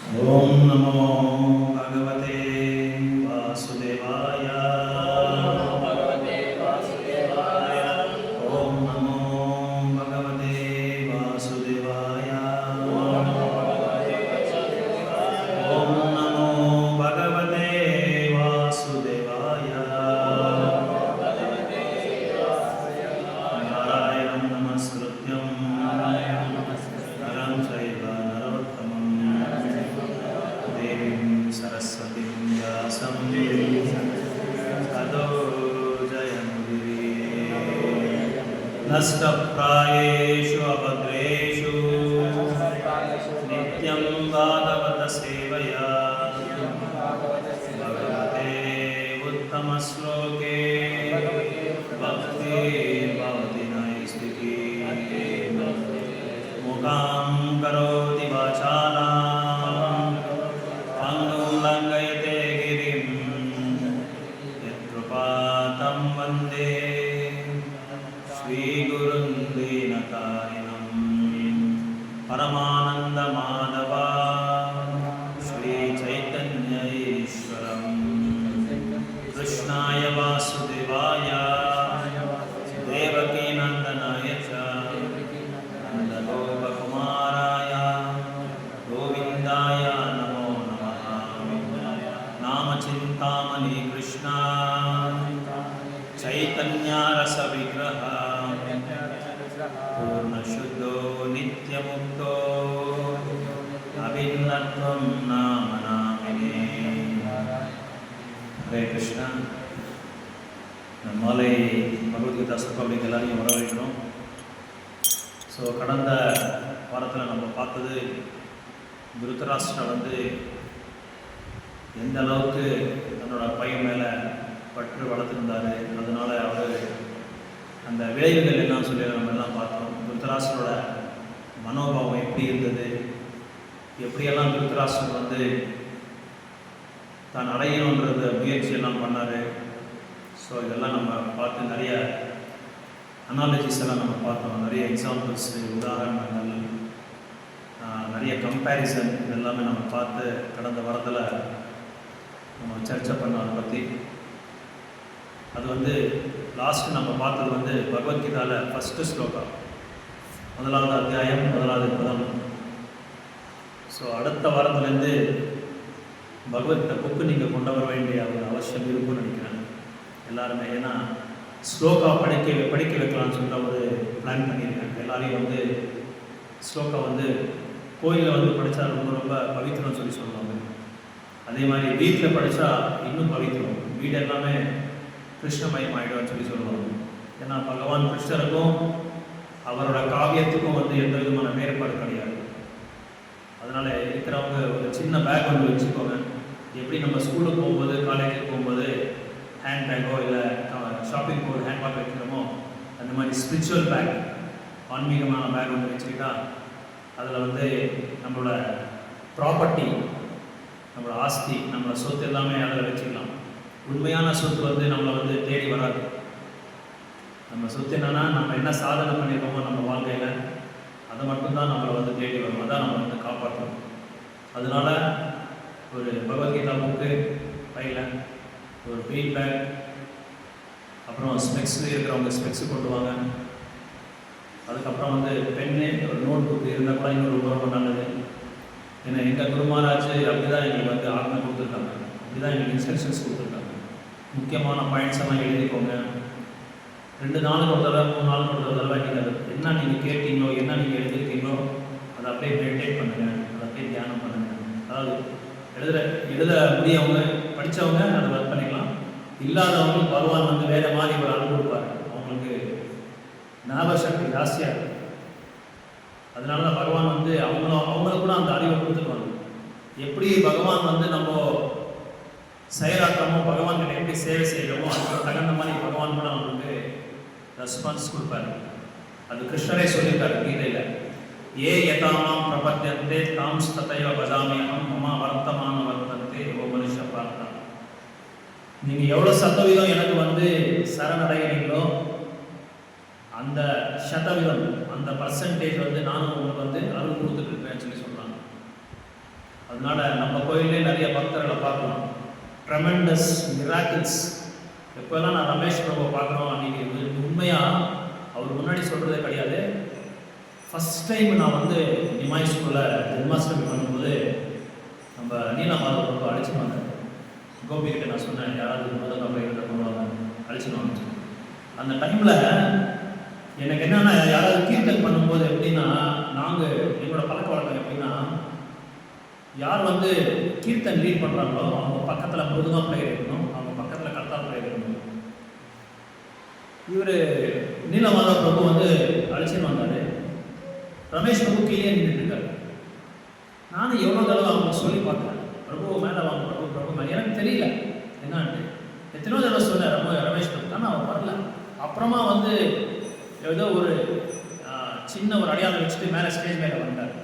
ओम नमो भगवते वासुदेवाय। ओम नमो भगवते वासुदेवाय। ओम नमो भगवते वासुदेवाय। नारायणं नमस्कृत्यं नरं चैव नरोत्तमं देवीं सरस्वतीं व्यासं ततो जयमुदीरये। नष्टप्रायेषु अभद्रेषु नित्यं भागवत सेवया भगवते उत्तमश्लोके भक्तिर्भवति नैष्टिकी। मुखां करोति वाचालां पङ्गुं लङ्घयते गिरिं यत्कृपातं वन्दे श्रीगुरुं दीनकारिणं परमानन्दमाधवा श्रीचैतन्य ईश्वरं कृष्णाय वासुदेवाय देवकीनन्दनाय च नन्दगोपकुमाराय गोविन्दाय नमो नमः। नामचिन्तामणि कृष्णा चैतन्यरसविग्रह पूर्णशुद्धो नित्यमुक्तो अभिन्नत्वं नाम नामिने। हरे कृष्णा. மாலை பகவத்கீதா சுருக்கம் எல்லாரையும் வரவேற்கிறோம். ஸோ கடந்த வாரத்தில் நம்ம பார்த்தது திருதராஷ்டிரர் எந்த அளவுக்கு தன்னோட பையன் மேலே பற்று வளர்த்துருந்தார், அதனால் அவர் அந்த விளைவுகள் எல்லாம் சொல்லி நம்ம எல்லாம் பார்த்தோம். திருதராஷ்டிரோட மனோபாவம் எப்படி இருந்தது, எப்படியெல்லாம் திருதராஷ்டிரர் தான் அடையணுன்றத முயற்சியெல்லாம் பண்ணார். ஸோ இதெல்லாம் நம்ம பார்த்து நிறைய அனாலஜிஸ் எல்லாம் நம்ம பார்த்தோம். நிறைய எக்ஸாம்பிள்ஸ், உதாரணங்கள், நிறைய கம்பேரிசன் இதெல்லாமே நம்ம பார்த்து கடந்த வாரத்தில் நம்ம சர்ச்சை பண்ணோம். அதை பற்றி அது லாஸ்ட்டு நம்ம பார்த்தது பகவத்கீதாவில் ஃபஸ்ட்டு ஸ்லோகா, 1வது அத்தியாயம் 1வது பதம். ஸோ அடுத்த வாரத்துலேருந்து பகவத்கீதை புக்கு நீங்கள் கொண்டு வர வேண்டிய ஒரு அவசியம் இருக்குன்னு நினைக்கிறேன் எல்லாருமே. ஏன்னா ஸ்லோகா படிக்க வைக்கலாம்னு சொல்லிட்டு ஒரு பிளான் பண்ணியிருக்காங்க. எல்லாரையும் ஸ்லோகா கோயிலில் படித்தா ரொம்ப ரொம்ப பவித்திரம்னு சொல்லி சொல்லுவாங்க. அதே மாதிரி வீட்டில் படித்தா இன்னும் பவித்திரம், வீடு எல்லாமே கிருஷ்ணமயம் ஆகிடும்னு சொல்லி சொல்லுவாங்க. ஏன்னா பகவான் கிருஷ்ணருக்கும் அவரோட காவியத்துக்கும் எந்த விதமான வேறுபாடு கிடையாது. அதனால் இருக்கிறவங்க ஒரு சின்ன பேக் வச்சுக்கோங்க. எப்படி நம்ம ஸ்கூலுக்கு போகும்போது, காலேஜுக்கு போகும்போது ஹேண்ட் பேக்கோ இல்லை ஷாப்பிங் போகிற ஹேண்ட் பேக் வைக்கிறோமோ, அந்த மாதிரி ஸ்பிரிச்சுவல் பேக், ஆன்மீகமான பேக் வச்சுக்கிட்டா அதில் நம்மளோட ப்ராப்பர்ட்டி, நம்மளோட ஆஸ்தி, நம்மளோட சொத்து எல்லாமே அதில் வச்சுக்கலாம். உண்மையான சொத்து நம்மளை தேடி வராது. நம்ம சொத்து என்னென்னா நம்ம என்ன சாதனை பண்ணியிருக்கோமோ நம்ம வாழ்க்கையில், அதை மட்டும்தான் நம்மளை தேடி வரும். அதான் நம்ம காப்பாற்றணும். அதனால ஒரு பகவத்கீதா புக்கு பையில், ஒரு ஃபீல் பேக், அப்புறம் ஸ்பெக்ஸ் இருக்கிறவங்க ஸ்பெக்ஸு கொண்டு வாங்க. அதுக்கப்புறம் பென்னு, ஒரு நோட் புக்கு இருந்தால் கூட இன்னொரு ரொம்ப நல்லது. ஏன்னா எங்கள் குருமாராஜ் அப்படி தான் எங்களுக்கு ஆக்னை கொடுத்துருக்காங்க, அப்படி தான் எங்களுக்கு இன்ஸ்ட்ரக்ஷன்ஸ் கொடுத்துருக்காங்க. முக்கியமான பாயிண்ட்ஸ் எல்லாம் எழுதிக்கோங்க. 2 நாளுக்கு ஒரு தடவை, 3 நாளுக்கு ஒரு தடவை நீங்கள் என்ன நீங்கள் கேட்டீங்களோ, என்ன நீங்கள் எழுதிருக்கீங்களோ அதை அப்படியே மெடிடேட் பண்ணுங்கள், அதை அப்படியே தியானம் பண்ணுங்கள். அதாவது எழுத முடியவங்க, படித்தவங்க அதை ஒர்க் பண்ணிக்கலாம். இல்லாதவங்க பகவான் வேறு மாதிரி ஒரு அனுபவம் கொடுப்பார். அவங்களுக்கு ஞாபக சக்தி ஜாஸ்தியாக இருக்குது. அதனால தான் பகவான் அவங்களுக்கு கூட அந்த அறிவை கொடுத்துருவாங்க. எப்படி பகவான் நம்ம செயலாற்றமோ, பகவான்கிட்ட எப்படி சேவை செய்கிறோமோ அதுக்கு தகுந்த மாதிரி பகவான் கூட நம்மளுக்கு ரெஸ்பான்ஸ் கொடுப்பாரு. அது கிருஷ்ணரே சொல்லியிருக்காரு கீதையில், ஏ யதாமாம் பிரபத்தியந்தே தாம் ஸ்ததைவ பஜாமியகம் மமா வர்த்தமான வர்த்தந்தே ஓ மனுஷ பார்த்தா. நீங்கள் எவ்வளோ சதவீதம் எனக்கு சரணடைகிறீங்களோ அந்த சதவீதம், அந்த பர்சன்டேஜ் நானும் உங்களுக்கு அருள் கொடுத்துட்டு இருக்கேன்னு சொல்லி சொல்கிறாங்க. அதனால நம்ம கோயிலே நிறைய பக்தர்களை பார்க்கலாம். Tremendous miracles. எப்போல்லாம் நான் ரமேஷ் பிரபு பார்க்குறோம் அன்றைக்கி உண்மையாக அவர் முன்னாடி சொல்கிறதே கிடையாது. ஃபஸ்ட் டைம் நான் வந்து நிமாய் ஸ்கூலில் ஜென்மாஷ்டமி பண்ணும்போது நம்ம நீலமாதவ பிரபு அழைச்சிட்டு வந்தேன். கோபிகிட்ட நான் சொன்னேன், யாராவது முதல் அப்படிங்கிற பண்ணுவாங்க, அழைச்சிட்டு வாங்க. அந்த டைமில் எனக்கு என்னென்னா, யாராவது கீர்த்தன் பண்ணும்போது எப்படின்னா, நாங்கள் எங்களோட பழக்க வழக்கம் எப்படின்னா, யார் வந்து கீர்த்தன் லீட் பண்ணுறாங்களோ அவங்க பக்கத்தில் மிருதமா பிளேயர் இருக்கணும், அவங்க பக்கத்தில் கர்த்தா பிளேயர் இருக்கணும். இவர் நீலமாதவ பிரபு வந்து அழைச்சிட்டு வந்தார். ரமேஷ் பிரபு கீழே நின்றுட்டுருக்காரு. நானும் எவ்வளோ தடவை அவங்க சொல்லி பார்த்தேன், பிரபு மேலே வாங்க, பிரபு பிரபு மேலே. எனக்கு தெரியல என்னான்ட்டு. எத்தனையோ தடவை சொன்னேன் ரமேஷ் பிரபு, ஆனால் அவர் வரல. அப்புறமா வந்து ஏதோ ஒரு சின்ன ஒரு அடையாளம் வச்சுட்டு மேலே ஸ்டேஜ் மேலே வந்தார்.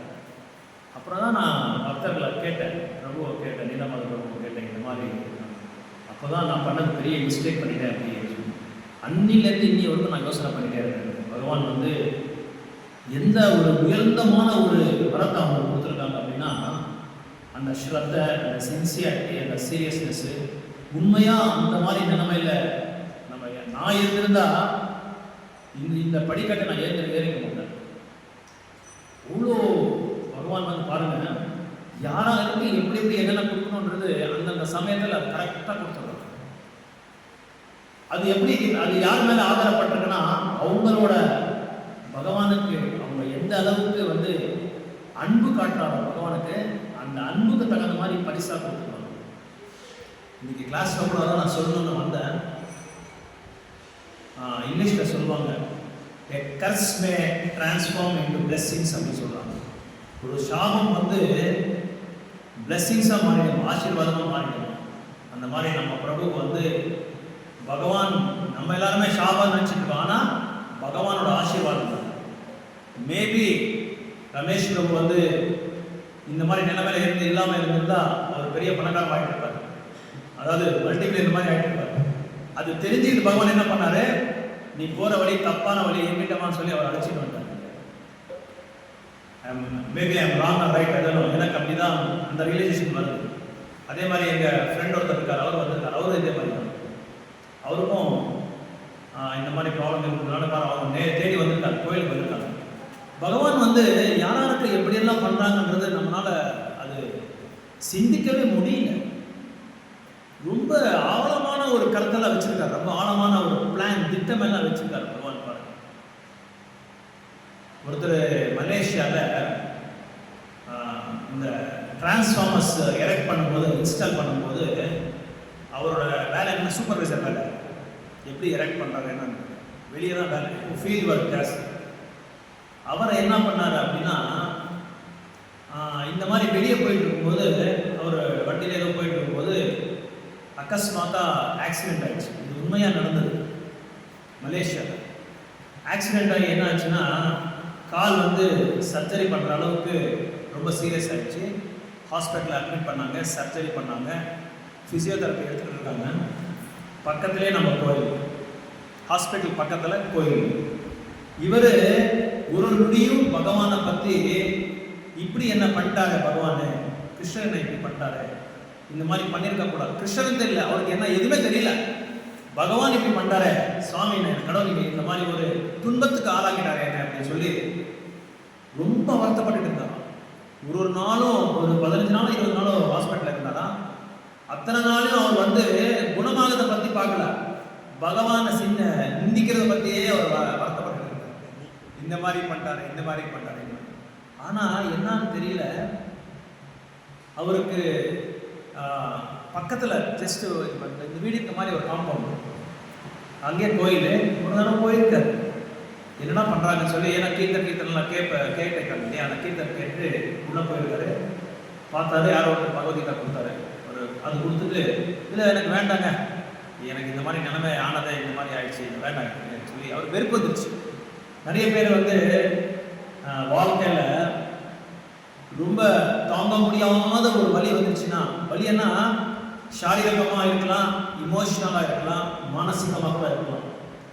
அப்புறம் தான் நான் பக்தர்களை கேட்டேன், பிரபுவை கேட்டேன், நீலமாதவ பிரபுவை கேட்டேன், இந்த மாதிரி. அப்போ தான் நான் பண்ணது பெரிய மிஸ்டேக் பண்ணிட்டேன் அப்படின்னு சொல்லி. அன்னிலேருந்து இன்னி வரைக்கும் நான் யோசனை பண்ணிட்டே இருக்கேன். பகவான் வந்து எந்த ஒரு உயர்ந்தமான ஒரு வரத்தை அவங்க கொடுத்துருக்காங்க அப்படின்னா, அந்த ஸ்ரத்தை, அந்த சின்சியாரிட்டி, அந்த சீரியஸ்னஸ்ஸு. உண்மையாக அந்த மாதிரி நிலைமையில் நான் இருந்திருந்தா இந்த படிக்கட்டை நான் ஏறிக்க மாட்டேன். அவ்வளோ பகவான் வந்து பாருங்க, யாராருக்கு எப்படி எப்படி என்னென்ன கொடுக்கணுன்றது அந்தந்த சமயத்தில் அது கரெக்டாக கொடுத்துருவாங்க. அது எப்படி, அது யார் மேலே ஆதாரப்பட்டிருக்குன்னா, அவங்களோட பகவானுக்கு அவங்க எந்த அளவுக்கு வந்து அன்பு காட்டுறாங்க பகவானுக்கு, அந்த அன்புக்கு தகுந்த மாதிரி பரிசாக கொடுத்துருவாங்க. இன்னைக்கு கிளாஸில் கூட நான் சொல்லணும்னு வந்தேன். இங்கிலீஷில் சொல்லுவாங்க, a curse may transform into blessings அப்படின்னு சொல்கிறாங்க. ஒரு சாபம் வந்து பிளெஸ்ஸிங்ஸாக மாறிடும், ஆசீர்வாதமாக மாறிடும். அந்த மாதிரி நம்ம பிரபு வந்து பகவான், நம்ம எல்லாருமே சாபம் நினச்சிருக்கோம், ஆனால் பகவானோட ஆசீர்வாதம் தான். மேபி ரமேஷ் பிரபு வந்து இந்த மாதிரி நிலைமையில இருந்து இல்லாமல் இருந்திருந்தால் அவர் பெரிய பணக்காரர் ஆகிட்டு இருப்பார். அதாவது மல்டிபிள் இந்த மாதிரி ஆகிட்டு இருப்பார். அது தெரிஞ்சுக்கிட்டு பகவான் என்ன பண்ணாரு, நீ போகிற வழி தப்பான வழி, எங்கிட்டமான்னு சொல்லி அவர் அழைச்சிட்டு வந்தார். Maybe I am wrong or right, அதெல்லாம் எனக்கு அப்படி தான் அந்த ரியலைசேஷன் வருது. அதே மாதிரி எங்கள் ஃப்ரெண்ட் ஒருத்தர் இருக்கார், அவர் வந்திருக்கார். அவரும் இதே மாதிரி தான். அவருக்கும் இந்த மாதிரி ப்ராப்ளம் இருக்கிறதுனால அவங்க தேடி வந்திருக்காரு, கோயிலுக்கு வந்திருக்காங்க. பகவான் வந்து யாராருக்கு எப்படியெல்லாம் பண்ணுறாங்கன்றது நம்மளால் அது சிந்திக்கவே முடியல. ரொம்ப ஆழமான ஒரு கருத்தெல்லாம் வச்சிருக்காரு, ரொம்ப ஆழமான ஒரு பிளான், திட்டம் எல்லாம் வச்சிருக்காரு பகவான். பாருங்க, ஒருத்தர் மலேசியாவில் இந்த டிரான்ஸ்ஃபார்மர்ஸ் எரெக்ட் பண்ணும்போது, இன்ஸ்டால் பண்ணும்போது, அவரோட வேலை என்ன, சூப்பர்வைசர் வேலை. எப்படி எரெக்ட் பண்ணுறாங்க என்னன்னு வெளியே தான் வேலை, ஃபீல்ட் ஒர்க் ஜாஸ்தி. அவரை என்ன பண்ணார் அப்படின்னா, இந்த மாதிரி வெளியே போயிட்டு இருக்கும்போது, அவர் வண்டியில் ஏதோ போயிட்டு இருக்கும்போது அக்கஸ்மாத்தா ஆக்சிடென்ட் ஆகிடுச்சு. இது உண்மையாக நடந்தது மலேசியாவில். ஆக்சிடென்ட் ஆகி என்ன ஆச்சுன்னா, கால் வந்து சர்ஜரி பண்ணுற அளவுக்கு ரொம்ப சீரியஸ் ஆகிடுச்சு. ஹாஸ்பிட்டலில் அட்மிட் பண்ணாங்க, சர்ஜரி பண்ணாங்க, ஃபிசியோதெரப்பி எடுத்துகிட்டு இருக்காங்க. பக்கத்துலேயே நம்ம கோயில், ஹாஸ்பிட்டல் பக்கத்தில் கோயில். இவர் ஒரு நொடியும் பகவானை பற்றி இப்படி என்ன பண்ணிட்டாரு பகவான், கிருஷ்ணனை இப்படி பண்ணிட்டாரு, இந்த மாதிரி பண்ணியிருக்க கூடாது. கிருஷ்ணன் தெரியல, அவருக்கு என்ன எதுவுமே தெரியல. பகவான் இப்படி பண்ணிட்டாரு, சுவாமி கடவுள் இந்த மாதிரி ஒரு துன்பத்துக்கு ஆளாக்கிட்டாரு என்ன அப்படின்னு சொல்லி ரொம்ப வருத்தப்பட்டு இருந்தாராம். ஒரு நாளும் ஒரு 15 நாளும் 20 நாளும் ஹாஸ்பிட்டலில் இருந்தாராம். அத்தனை நாளும் அவர் வந்து குணமாகதை பற்றி பார்க்கல, பகவானை நிந்திக்கிறத பற்றியே அவர் வருத்தப்பட்டு இருந்தார். இந்த மாதிரி பண்ணிட்டாரு, இந்த மாதிரி பண்ணிட்டாரு. ஆனால் என்னன்னு தெரியல, அவருக்கு பக்கத்தில் ஜஸ்ட் இந்த வீடுக்கு மாதிரி ஒரு காம்பவுண்ட், அங்கேயே கோயில். ஒரு தடவை போயிருக்காரு, என்னென்ன பண்ணுறாங்கன்னு சொல்லி. ஏன்னா கீர்த்தனெலாம் கேட்டிருக்காங்க இல்லையா, அந்த கீர்த்தனை கேட்டு உள்ளே போயிருக்காரு. பார்த்தாரு, யாரோ ஒரு பகவத்கீதா கொடுத்தாரு. ஒரு அது கொடுத்துட்டு, இல்லை எனக்கு வேண்டாங்க, எனக்கு இந்த மாதிரி நிலைமை ஆனதை இந்த மாதிரி ஆயிடுச்சு, வேண்டாங்க சொல்லி அவர் வெறுப்பு வந்துருச்சு. நிறைய பேர் வந்து வாழ்க்கையில் ரொம்ப தாங்க முடியாத ஒரு வலி வந்துருச்சுன்னா, வலின்னா சாரீரகமாக இருக்கலாம், இமோஷனலாக இருக்கலாம், மானசீகமாக கூட இருக்கலாம்.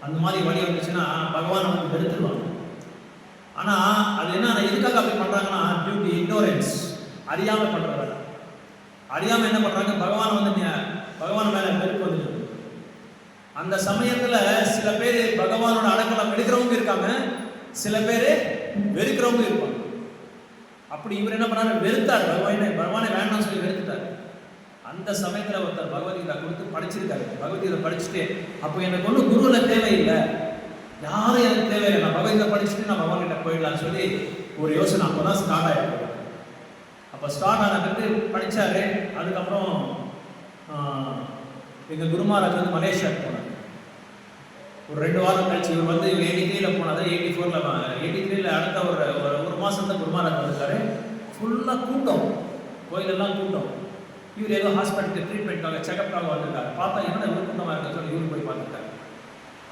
அந்த மாதிரி வலி வந்துச்சுன்னா பகவான் வந்து வெறுத்துருவாங்க. ஆனால் அது என்ன, எதுக்காக அப்படி பண்ணுறாங்கன்னா, டியூ டு இக்னோரன்ஸ், அறியாமல் பண்ணுற வேலை. அறியாமல் என்ன பண்ணுறாங்க, பகவான் மேலே வெறுப்பு வந்துடுது. அந்த சமயத்தில் சில பேர் பகவானோட அடங்கலம் எடுக்கிறவங்க இருக்காங்க, சில பேர் வெறுக்கிறவங்க இருப்பாங்க. அப்படி இவர் என்ன பண்ணாரு, வெறுத்தார். பகவானை வேண்டாம்னு சொல்லி வெறுத்துட்டார். அந்த சமயத்தில் ஒருத்தர் பகவத்கீதா கொடுத்து படிச்சிருக்காரு. பகவத்கீதை படிச்சுட்டு, அப்போ எனக்கு ஒன்றும் குருவில் தேவையில்லை, யாரும் எனக்கு தேவையில்லை, நான் பகவத்கீதை படிச்சுட்டு நான் பகவான் கிட்ட போயிடலான்னு சொல்லி ஒரு யோசனை அப்போ தான் ஸ்டார்ட் ஆகிடும். அப்போ ஸ்டார்ட் ஆன பிறகு படித்தாரு. அதுக்கப்புறம் எங்கள் குரு மகாராஜ் வந்து மலேசியாவுக்கு போனார். ஒரு 2 வாரம் கழிச்சு இவர் வந்து 83 போனார். 83 அடுத்த ஒரு மாதம் தான் குரு மகாராஜ் வந்திருக்காரு. ஃபுல்லாக கூட்டம், கோயிலெல்லாம் கூட்டம். இவர் ஏதோ ஹாஸ்பிட்டலுக்கு ட்ரீட்மெண்ட்காக செக்அப்காக வந்திருக்காரு. பார்த்தா என்னோட இவர் கூட்டமாக இருக்க சொல்லி இவரு போய் பார்த்துருக்காரு.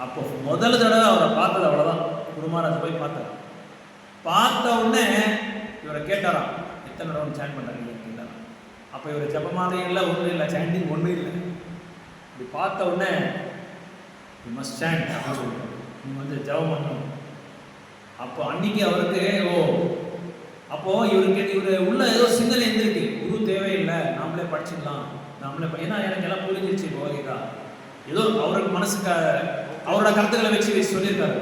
அப்போ முதல் தடவை அவரை பார்த்தது அவ்வளோதான். குரு மகாராஜ் போய் பார்த்தார். பார்த்த உடனே இவரை கேட்டாராம், எத்தனை ரவுண்ட் சேண்ட் பண்ணுறாங்க அப்படின்னா. அப்போ இவர் ஜபமாலை இல்லை, ஒன்றும் இல்லை, சேண்டிங் ஒன்றும் இல்லை. இப்படி பார்த்த உடனே யூ மஸ்ட் சேண்ட் அப்படின்னு சொல்லுவாங்க, நீங்கள் வந்து ஜபம் பண்ணணும். அப்போ அன்னைக்கு அவருக்கு அப்போது இவர் உள்ள ஏதோ சிந்தனை இருந்திருக்கு, குரு தேவையில்லை, நாமளே படிச்சுக்கலாம், ஏன்னா எனக்கு எல்லாம் புரிஞ்சிருச்சு பகவத்கீதா. ஏதோ அவருக்கு மனசுக்கு அவரோட கருத்துக்களை வச்சு சொல்லியிருக்காரு.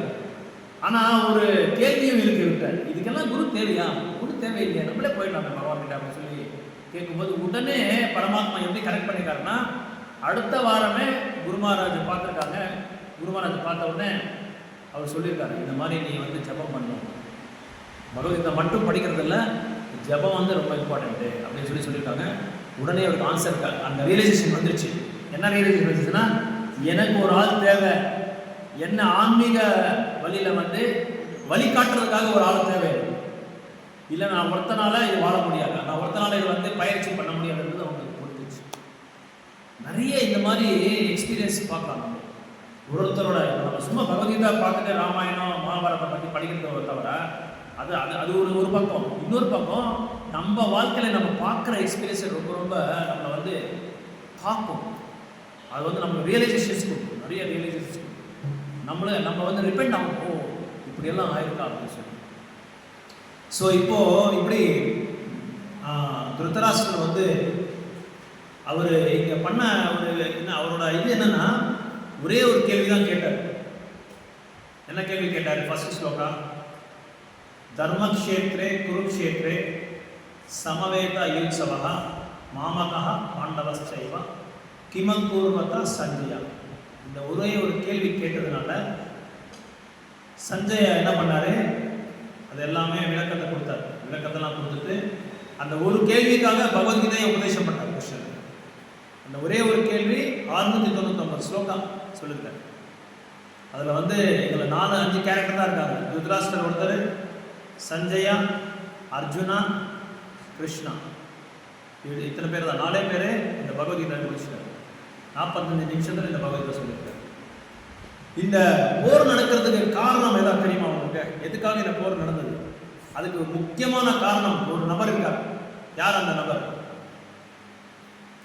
ஆனால் ஒரு கேள்வியும் இருக்கு, இதுக்கெல்லாம் குரு தேவையா, குரு தேவையில்லையா, நம்மளே போயிடலாம் பகவான் கிட்ட அப்படின்னு சொல்லி கேட்கும்போது உடனே பரமாத்மா எப்படி கரெக்ட் பண்ணியிருக்காருன்னா, அடுத்த வாரமே குரு மகாராஜ் பார்த்துருக்காங்க. குரு மகாராஜ் பார்த்த உடனே அவர் சொல்லியிருக்காரு, இந்த மாதிரி நீ வந்து ஜபம் பண்ணணும், பகவத்கீதை மட்டும் படிக்கிறதில்ல, ஜபம் வந்து ரொம்ப இம்பார்ட்டண்ட்டு அப்படின்னு சொல்லியிருக்காங்க. உடனே அவருக்கு ஆன்சர் அந்த ரியலைசேஷன் வந்துருச்சு. என்ன ரியலைசேஷன் வந்துச்சுன்னா, எனக்கு ஒரு ஆள் தேவை, என்ன ஆன்மீக வழியில் வந்து வழிகாட்டுறதுக்காக ஒரு ஆள் தேவை. இல்லை நான் ஒருத்தனால இது வாழ முடியாது, நான் ஒருத்தனால இது வந்து பயிற்சி பண்ண முடியாதுன்றது அவங்களுக்கு புரிஞ்சிச்சு. நிறைய இந்த மாதிரி எக்ஸ்பீரியன்ஸ் பார்க்கலாம். ஒருத்தரோட நம்ம சும்மா பகவத்கீதா பார்த்துட்டு ராமாயணம் மகாபாரதம் பற்றி படிக்கிறத தவிர அது ஒரு பக்கம். இன்னொரு பக்கம் நம்ம வாழ்க்கையில் நம்ம பார்க்குற எக்ஸ்பீரியன்ஸ் ரொம்ப நம்மளை வந்து பார்க்கும். அது வந்து நம்ம ரியலைசேஷன்ஸ் கொடுக்கும், நிறைய ரியலைசேஷன்ஸ் கொடுக்கும். நம்ம வந்து ரிப்பெண்ட் ஆகும், இப்படியெல்லாம் ஆயிருக்கா அப்படின்னு சொல்லி. ஸோ இப்போது இப்படி திருதராஷ்டிரர் வந்து அவர் இங்கே பண்ண அவரோட இது என்னன்னா, ஒரே ஒரு கேள்வி தான் கேட்டார். என்ன கேள்வி கேட்டார்? ஃபர்ஸ்ட் ஸ்லோகா, தர்மக்ஷேத்ரே குருக்ஷேத்ரே சமவேத யுத்சவः மாமகः பாண்டவஸ்சைவ கிமக்கூர்வத சஞ்சயா. இந்த ஒரே ஒரு கேள்வி கேட்டதுனால சஞ்சய என்ன பண்ணாரு, அது எல்லாமே விளக்கத்தை கொடுத்தார். விளக்கத்தெல்லாம் கொடுத்துட்டு அந்த ஒரு கேள்விக்காக பகவத்கீதையை உபதேசம் பண்ணார் கிருஷ்ணர். அந்த ஒரே ஒரு கேள்வி 699 ஸ்லோகா சொல்லியிருக்காரு. அதில் வந்து எங்களை 4-5 கேரக்டர் தான் இருக்காங்க. திருதராஷ்டிரர் ஒருத்தர், சஞ்சயா, அர்ஜுனா, கிருஷ்ணா, இத்தனை பேர் தான், 4 பேர் இந்த பகவத்கீதை முடிச்சிட்டார். 45 நிமிஷத்தில் இந்த பகவத்கீதை சொல்லியிருக்காரு. இந்த போர் நடக்கிறதுக்கு காரணம் ஏதாவது தெரியுமா உங்களுக்கு? எதுக்காக இந்த போர் நடந்தது? அதுக்கு முக்கியமான காரணம் ஒரு நபர் இருக்கார். யார் அந்த நபர்?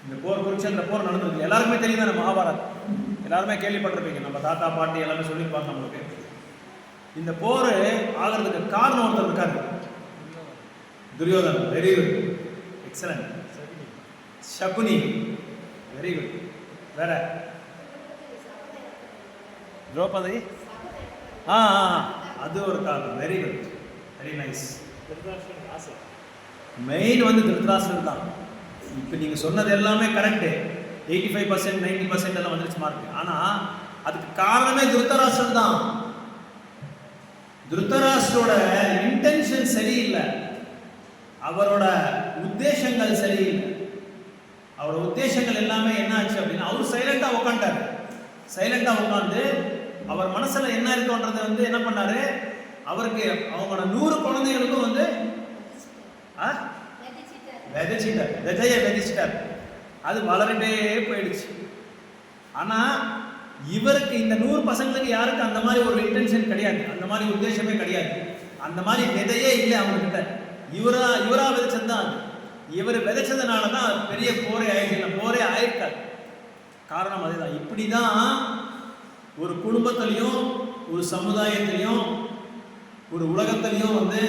இந்த போர் குருட்சேத்திர போர் நடந்தது எல்லாருக்குமே தெரியும் தானே, மகாபாரத் எல்லாருமே கேள்விப்பட்டிருப்பீங்க, நம்ம தாத்தா பாட்டி எல்லாமே சொல்லியிருப்பாங்க நம்மளுக்கு. இந்த போர் ஆகிறதுக்கு காரணம் ஒருத்தர் இருக்காரு, Duryodhan. Very good, excellent. Shakuni, very good. வேற திரௌபதி, அது ஒரு காரணம். Very good, very nice. Main வந்து திருதராஷ்டிரர் தான். இப்போ நீங்கள் சொன்னது எல்லாமே கரெக்டு, 85% 90% எல்லாம் வந்துருச்சு மார்க். ஆனால் அதுக்கு காரணமே திருதராஷ்டிரர் தான். திருதராஷ்டிரோட இன்டென்ஷன் சரியில்லை, அவரோட உத்தேசங்கள் சரியில்லை. அவரோட உத்தேசங்கள் எல்லாமே என்ன ஆச்சு அப்படின்னா, அவர் சைலண்டாக உட்காந்துட்டார். சைலண்டாக உட்காந்து அவர் மனசில் என்ன இருக்குன்றதை வந்து என்ன பண்ணாரு, அவருக்கு அவங்களோட 100 குழந்தைகளுக்கும் வந்து விதைச்சிட்டார். அது வளர்ந்தே போயிடுச்சு. ஆனால் இவருக்கு இந்த 100 பசங்களுக்கு யாருக்கு அந்த மாதிரி ஒரு இன்டென்ஷன் கிடையாது, அந்த மாதிரி உத்தேசமே கிடையாது, அந்த மாதிரி விதையே இல்லை அவங்கக்கிட்ட. இவரா விதைச்சது தான். இவர் விதைச்சதுனால தான் பெரிய போரே ஆயிடுச்சு. போரே ஆயிருக்காது. காரணம் அதுதான். இப்படி தான் ஒரு குடும்பத்திலையும் ஒரு சமுதாயத்திலையும் ஒரு உலகத்திலையும் வந்து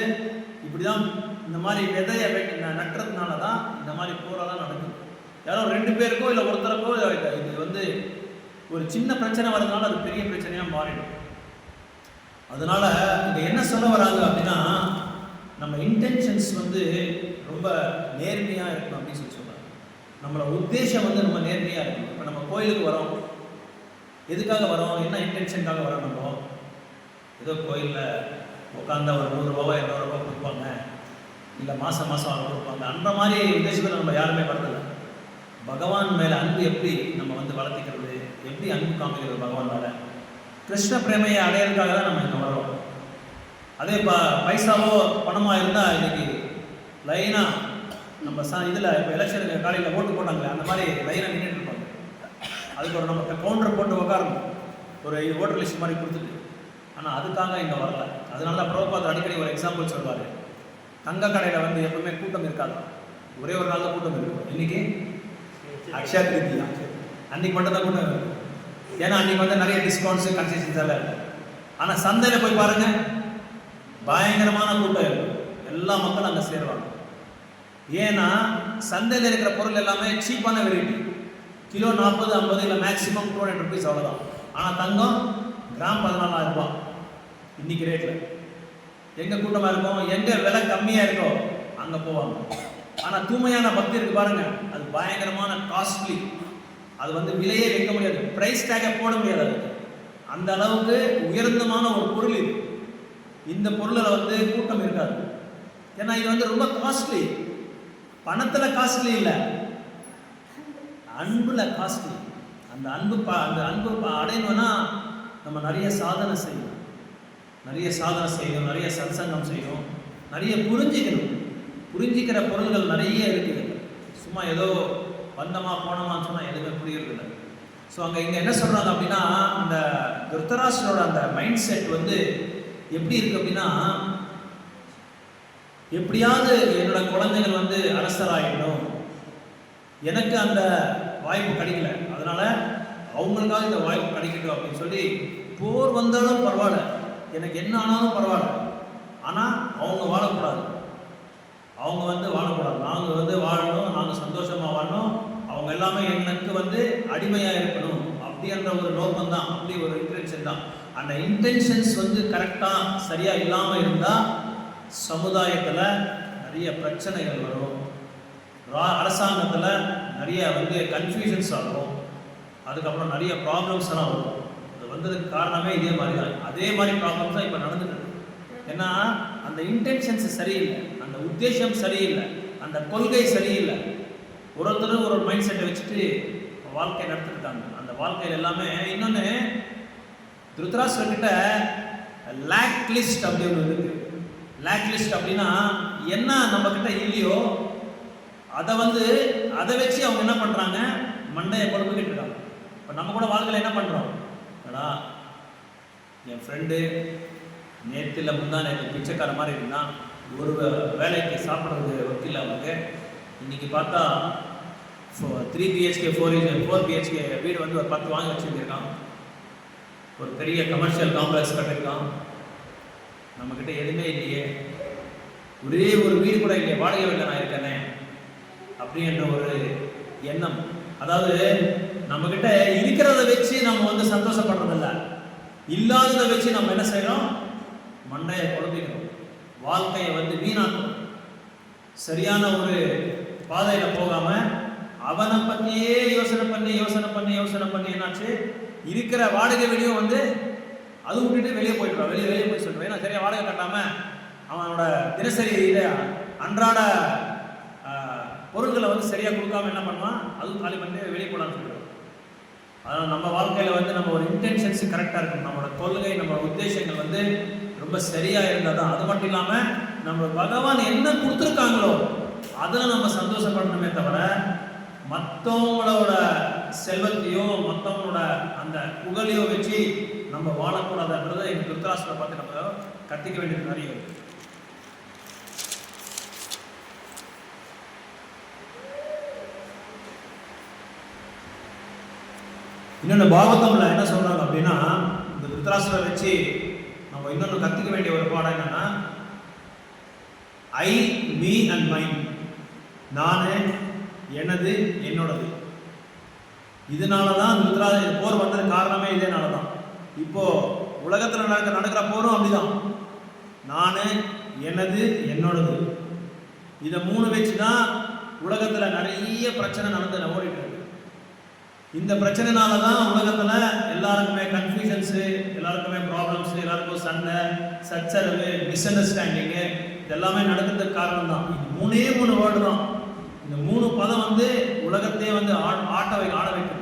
இப்படி தான் இந்த மாதிரி விதையை நட்டுறதுனால தான் இந்த மாதிரி போரெல்லாம் நடக்குது. யாரோ 2 பேருக்கோ இல்லை ஒருத்தருக்கோ இது வந்து ஒரு சின்ன பிரச்சனை வரதுனால அது பெரிய பிரச்சனையாக மாறிடும். அதனால இங்கே என்ன சொல்ல வராங்க அப்படின்னா, நம்ம இன்டென்ஷன்ஸ் வந்து ரொம்ப நேர்மையாக இருக்கணும் அப்படின்னு சொல்லி சொல்கிறாங்க. நம்மளோட உத்தேசம் வந்து ரொம்ப நேர்மையாக இருக்கணும். இப்போ நம்ம கோயிலுக்கு வரோம், எதுக்காக வரோம், என்ன இன்டென்ஷனுக்காக வரோம்? நம்ம ஏதோ கோயிலில் உட்காந்தா ஒரு 100 ரூபாவோ 200 ரூபா கொடுப்பாங்க, இல்லை மாதம் அவங்க கொடுப்பாங்க, அந்த மாதிரி உத்தேசத்தில் நம்ம யாருமே வரதில்லை. பகவான் மேலே அன்பு எப்படி நம்ம வந்து வளர்த்திக்கிறது, எப்படி அன்பு காமிக்கிறது பகவான் மேலே, கிருஷ்ண பிரேமையை அடையிறதுக்காக தான் நம்ம இங்கே வரோம். அதே பைசாவோ பணமாக இருந்தால் இன்னைக்கு லைனாக நம்ம இதில் இப்போ எலெக்ஷனுக்கு காலையில் ஓட்டு போட்டாங்களே அந்த மாதிரி லைனாக நின்றுட்டு இருப்பாங்க. அதுக்கு ஒரு நம்ம கவுண்டர் போட்டு உட்காரணும், ஒரு ஓட்டர் லிஸ்ட் மாதிரி கொடுத்துட்டு. ஆனால் அதுக்காக இங்கே வரல. அதனால தான் பிரபுபாதர் அடிக்கடி ஒரு எக்ஸாம்பிள் சொல்வார். தங்க கடையில் வந்து எப்பவுமே கூட்டம் இருக்காது, ஒரே ஒரு நாள் தான் கூட்டம் இருக்கும். இன்னைக்கு அக்ஷய திருப்தியா, அன்றைக்கி மட்டும் தான் கூட்டம் இருக்கும். ஏன்னா அன்றைக்கி வந்து நிறைய டிஸ்கவுண்ட்ஸு கன்செஷன்ஸ் எல்லாம் இருக்கும். ஆனால் சந்தையில் போய் பாருங்கள், பயங்கரமான கூட்டம் இருக்கும், எல்லா மக்களும் அங்கே சேருவாங்க. ஏன்னா சந்தையில் இருக்கிற பொருள் எல்லாமே சீப்பான வெரைட்டி, கிலோ 40, 50 இல்லை மேக்ஸிமம் 200 ருபீஸ் அவ்வளோதான். ஆனால் தங்கம் கிராம் 14,000 ரூபாய் இன்னைக்கு ரேட்டில். எங்கே கூட்டமாக இருக்கும், எங்கே விலை கம்மியாக இருக்கோ அங்கே போவாங்க. ஆனால் தூய்மையான பக்தி இருக்கு பாருங்க, அது பயங்கரமான காஸ்ட்லி. அது வந்து விலையே வைக்க முடியாது, ப்ரைஸ் டேக்கை போட முடியாது. அது அந்த அளவுக்கு உயர்ந்தமான ஒரு பொருள் இது. இந்த பொருளில் வந்து கூட்டம் இருக்காது. ஏன்னா இது வந்து ரொம்ப காஸ்ட்லி. பணத்தில் காஸ்ட்லி இல்லை, அன்புல காஸ்ட்லி. அந்த அன்பு அடையணும்னா நம்ம நிறைய சாதனை செய்யணும், நிறைய சத்சங்கம் செய்யணும், நிறைய புரிஞ்சிக்கணும். புரிஞ்சிக்கிற பொருள்கள் நிறைய இருக்குது. சும்மா ஏதோ வந்தமா போனோமான்னு சொன்னால் எதுவுமே புரியறதில்லை. ஸோ இங்கே என்ன சொல்கிறாங்க அப்படின்னா, அந்த திருத்தராஷ்டிரோட அந்த மைண்ட் செட் வந்து எப்படி இருக்கு அப்படின்னா, எப்படியாவது என்னோட குழந்தைகள் வந்து அரசராகிடணும், எனக்கு அந்த வாய்ப்பு கிடைக்கல, அதனால அவங்களுக்காக இந்த வாய்ப்பு கிடைக்கட்டும் அப்படின்னு சொல்லி, போர் வந்தாலும் பரவாயில்ல, எனக்கு என்ன ஆனாலும் பரவாயில்ல, ஆனால் அவங்க வாழக்கூடாது, நாங்கள் வந்து வாழணும், நாங்கள் சந்தோஷமாக வாழணும், அவங்க எல்லாமே எனக்கு வந்து அடிமையாக இருக்கணும் அப்படின்ற ஒரு நோக்கம் தான், அப்படி ஒரு இன்டென்ஷன் தான். அந்த இன்டென்ஷன்ஸ் வந்து கரெக்டாக சரியாக இல்லாமல் இருந்தால் சமுதாயத்தில் நிறைய பிரச்சனைகள் வரும், அரசாங்கத்தில் நிறைய வந்து கன்ஃபியூஷன்ஸ் ஆகும், அதுக்கப்புறம் நிறைய ப்ராப்ளம்ஸ் எல்லாம் வரும். அது வந்ததுக்கு காரணமே இதே மாதிரி தான். அதே மாதிரி ப்ராப்ளம்ஸ் தான் இப்போ நடந்துட்டு இருக்கு. ஏன்னா அந்த இன்டென்ஷன்ஸ் சரியில்லை, அந்த உத்தேசம் சரியில்லை, அந்த கொள்கை சரியில்லை. ஒருத்தரும் ஒரு மைண்ட் செட்டை வச்சுட்டு வாழ்க்கை நடத்திருக்காங்க. அந்த வாழ்க்கையில் எல்லாமே இன்னொன்று, திருத்தராஷ்டிரர்கிட்ட லேக் லிஸ்ட் அப்படின்னு இருக்கு. லேக் லிஸ்ட் அப்படின்னா என்ன நம்ம கிட்ட இல்லையோ அதை வச்சு அவங்க என்ன பண்ணுறாங்க, மண்டையை குழப்பிக்கிட்டு இருக்காங்க. இப்போ நம்ம கூட வாழ்க்கையில் என்ன பண்ணுறோம், என் ஃப்ரெண்டு நேற்றுல நேற்று பிச்சைக்கார மாதிரி இருந்தான், ஒரு வேலைக்கு சாப்பிட்றது ஒர்க்கில் அவனுக்கு. இன்றைக்கி பார்த்தா 3 BHK 4 BHK வீடு வந்து ஒரு 10 வாங்கி வச்சுருக்கான், ஒரு பெரிய கமர்ஷியல் காம்ப்ளெக்ஸ் கட்டிருக்கான். நம்மக்கிட்ட எதுவுமே இல்லையே, ஒரே ஒரு வீடு கூட இல்லையே, வாடகை வீட்டில் நான் இருக்கேனே அப்படின்ற ஒரு எண்ணம். அதாவது நம்மக்கிட்ட இருக்கிறத வச்சு நம்ம வந்து சந்தோஷப்படுறதில்ல, இல்லாததை வச்சு நம்ம என்ன செய்கிறோம், மண்டையை குழம்பிக்கிறோம், வாழ்க்கையை வந்து வீணாக்கணும். சரியான ஒரு பாதையில் போகாமல் அவனை பற்றியே யோசனை பண்ணி என்னாச்சு, இருக்கிற வாடகை வீடியோ வந்து அது விட்டுட்டு வெளியே போயிடுறான், வெளியே போய் சொல்லுவேன். ஏன்னா சரியா வாடகை கட்டாமல் அவனோட தினசரி அன்றாட பொருட்களை வந்து சரியாக கொடுக்காம என்ன பண்ணுவான், அதுவும் காலி பண்ணி வெளியே போடான்னு சொல்லிடுவோம். அதனால் நம்ம வாழ்க்கையில் வந்து நம்ம ஒரு இன்டென்ஷன்ஸ் கரெக்டாக இருக்கணும், நம்மளோட கொள்கை, நம்மளோட உத்தேசங்கள் வந்து ரொம்ப சரியாக இருந்தால் தான். அது மட்டும் இல்லாமல் நம்ம பகவான் என்ன கொடுத்துருக்காங்களோ அதில் நம்ம சந்தோஷப்படணுமே தவிர மற்றவங்களோட செல்வத்தையோ மற்றவங்களோட அந்த புகழையோ வச்சு நம்ம வாழக்கூடாதுன்றதை எங்கள் திருத்தராஷ்டிரரை பார்த்து நம்ம கற்றுக்க வேண்டியது நிறைய இருக்குது. இன்னொன்று பாகவதம்ல என்ன சொல்கிறாங்க அப்படின்னா, இந்த திருத்தராஷ்டிரரை வச்சு நம்ம இன்னொன்று கற்றுக்க வேண்டிய ஒரு பாடம் என்னன்னா, ஐ, மீ அண்ட் மைண்ட், நான், எனது, என்னோடது. இதனால தான் போர் வந்தது காரணமே இதனால தான். இப்போ உலகத்தில் நடக்கிற போரும் அப்படிதான். நான், எனது, என்னோடது, இதை 3 வச்சு தான் உலகத்தில் நிறைய பிரச்சனை நடந்து ஓடிட்டு இருக்கு. இந்த பிரச்சனைனால தான் உலகத்தில் எல்லாருக்குமே கன்ஃபியூஷன்ஸு, எல்லாருக்குமே ப்ராப்ளம்ஸு, எல்லாருக்கும் சண்டை, சச்சரவு, மிஸ் அண்டர்ஸ்டாண்டிங்கு, இதெல்லாமே நடக்கிறதுக்கு காரணம் தான். இது 3 வேர்டு தான். இந்த 3 பதம் வந்து உலகத்தையே வந்து ஆட வைக்குது.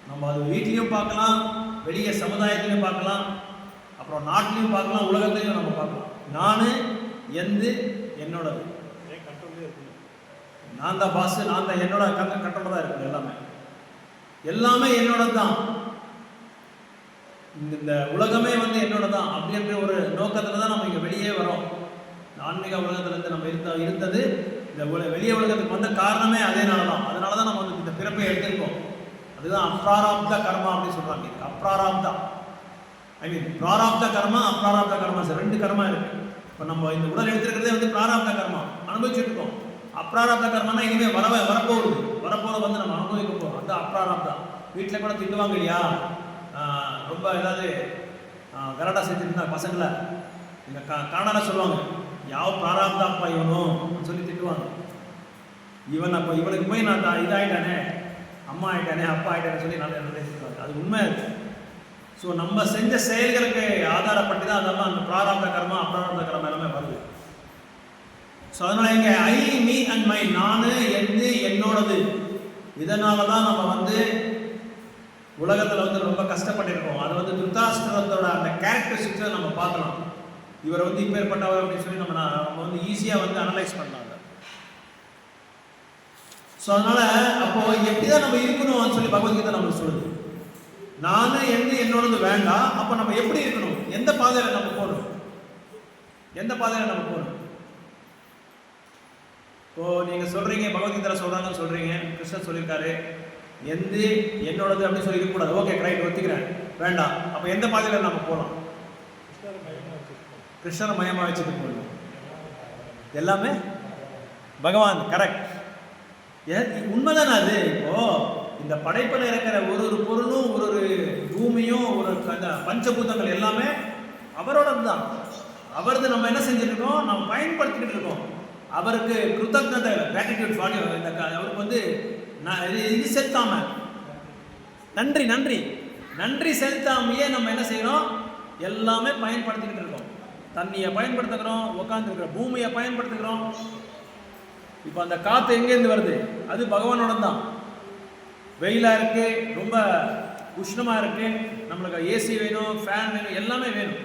நம்ம அது வீட்லேயும் பார்க்கலாம், வெளியே சமுதாயத்திலையும் பார்க்கலாம், அப்புறம் நாட்டிலையும் பார்க்கலாம், உலகத்திலையும் நம்ம பார்க்கலாம். நான், எந்து, என்னோடது. நான் தான் பாஸ், நான் தான் என்னோட கண்ட்ரோல் தான் இருக்குது. எல்லாமே என்னோட தான். இந்த உலகமே வந்து என்னோட தான் அப்படின்ற ஒரு நோக்கத்தில் தான் நம்ம இங்கே வெளியே வரோம். ஆன்மீக உலகத்திலேருந்து நம்ம இருந்தது இந்த வெளியே உலகத்துக்கு வந்த காரணமே அதேனால தான். அதனால தான் நம்ம வந்து இந்த பிறப்பை எடுத்திருக்கோம். அதுதான் அப்ராராப்த கர்மா அப்படின்னு சொல்கிறாங்க. இதுக்கு அப்ராராப்தா, பிராராப்த கர்மா, அப்ராராப்த கர்மா, 2 கர்மா இருக்கு. இப்போ நம்ம இந்த உடல் எடுத்திருக்கிறதே வந்து பிராராப்த கர்மா அனுபவிச்சுட்டு இருக்கோம். அப்ராராப்த கர்மானா இனிமேல் வரப்போகிறது வந்து நம்ம அனுபவிக்க போகிறோம். அந்த அப்ராராப்தா. வீட்டில் கூட திட்டுவாங்க இல்லையா, ரொம்ப ஏதாவது கலாட்டா செஞ்சுருந்தா பசங்களை இந்த கன்னடாவில் சொல்லுவாங்க, ಯಾವ பிராராப்தா அப்பா இவனும் சொல்லி திட்டுவாங்க. இவன் அப்போ இவனுக்கு போய் நான் இதாகிட்டானே, அம்மா ஆகிட்டானே, அப்பா ஆகிட்டானே சொல்லி நல்லா திட்டுவாங்க. அது உண்மை. ஸோ நம்ம செஞ்ச செயல்களுக்கு ஆதாரப்பட்டு தான் அதெல்லாம் அந்த பிராராப்த கர்மா, அப்ராராப்த கர்மா எல்லாமே வருது. ஸோ அதனால் இங்கே ஐ, மீ அண்ட் மை, நான், எது, என்னோடது. இதனால தான் நம்ம வந்து உலகத்தில் வந்து ரொம்ப கஷ்டப்பட்டிருக்கோம். அது வந்து திருதராஷ்டிரத்தோட அந்த கேரக்டரிஸ்டிக்ஸை நம்ம பார்க்கலாம். இவர் வந்து இப்பேற்பட்டவர் அப்படின்னு சொல்லி நம்ம வந்து ஈஸியாக வந்து அனலைஸ் பண்ணலாம். ஸோ அதனால் அப்போது எப்படி தான் நம்ம இருக்கணும்னு சொல்லி பகவத்கீதை நம்மளுக்கு சொல்லுது. நான், எது, என்னோடது வேண்டாம். அப்போ நம்ம எப்படி இருக்கணும், எந்த பாதையில் நம்ம போகணும், இப்போ நீங்கள் சொல்கிறீங்க பகவத்கீதையில் சொல்கிறாங்கன்னு சொல்கிறீங்க, கிருஷ்ணன் சொல்லியிருக்காரு எந்து என்னோடது அப்படின்னு சொல்லி இருக்கக்கூடாது. ஓகே, ரைட், ஒத்துக்கிறேன், வேண்டாம். அப்போ எந்த பாதையில் நம்ம போகலாம்? கிருஷ்ணரை மையமாக வச்சுட்டு போகணும். எல்லாமே பகவான், கரெக்ட். உண்மைதானே அது? இப்போ இந்த படைப்பில் இருக்கிற ஒரு பொருளும், ஒரு பூமியும், ஒரு பஞ்சபூதங்கள் எல்லாமே அவரோடது தான். அவரது நம்ம என்ன செஞ்சுருக்கோம், நம்ம பயன்படுத்திக்கிட்டு இருக்கோம். அவருக்கு கிருத்தஜ்ஞதை, கிராட்டிடியூட் ஃபார் அவருக்கு வந்து இது செலுத்தாம நன்றி செலுத்தாமையே நம்ம என்ன செய்யறோம், எல்லாமே பயன்படுத்திக்கிட்டு இருக்கோம். தண்ணியை பயன்படுத்துகிறோம், உட்காந்துருக்கிற பூமியை பயன்படுத்துகிறோம். இப்போ அந்த காற்று எங்கேருந்து வருது? அது பகவானோட தான். வெயிலாக இருக்கு, ரொம்ப உஷ்ணமாக இருக்கு, நம்மளுக்கு ஏசி வேணும், ஃபேன் வேணும், எல்லாமே வேணும்.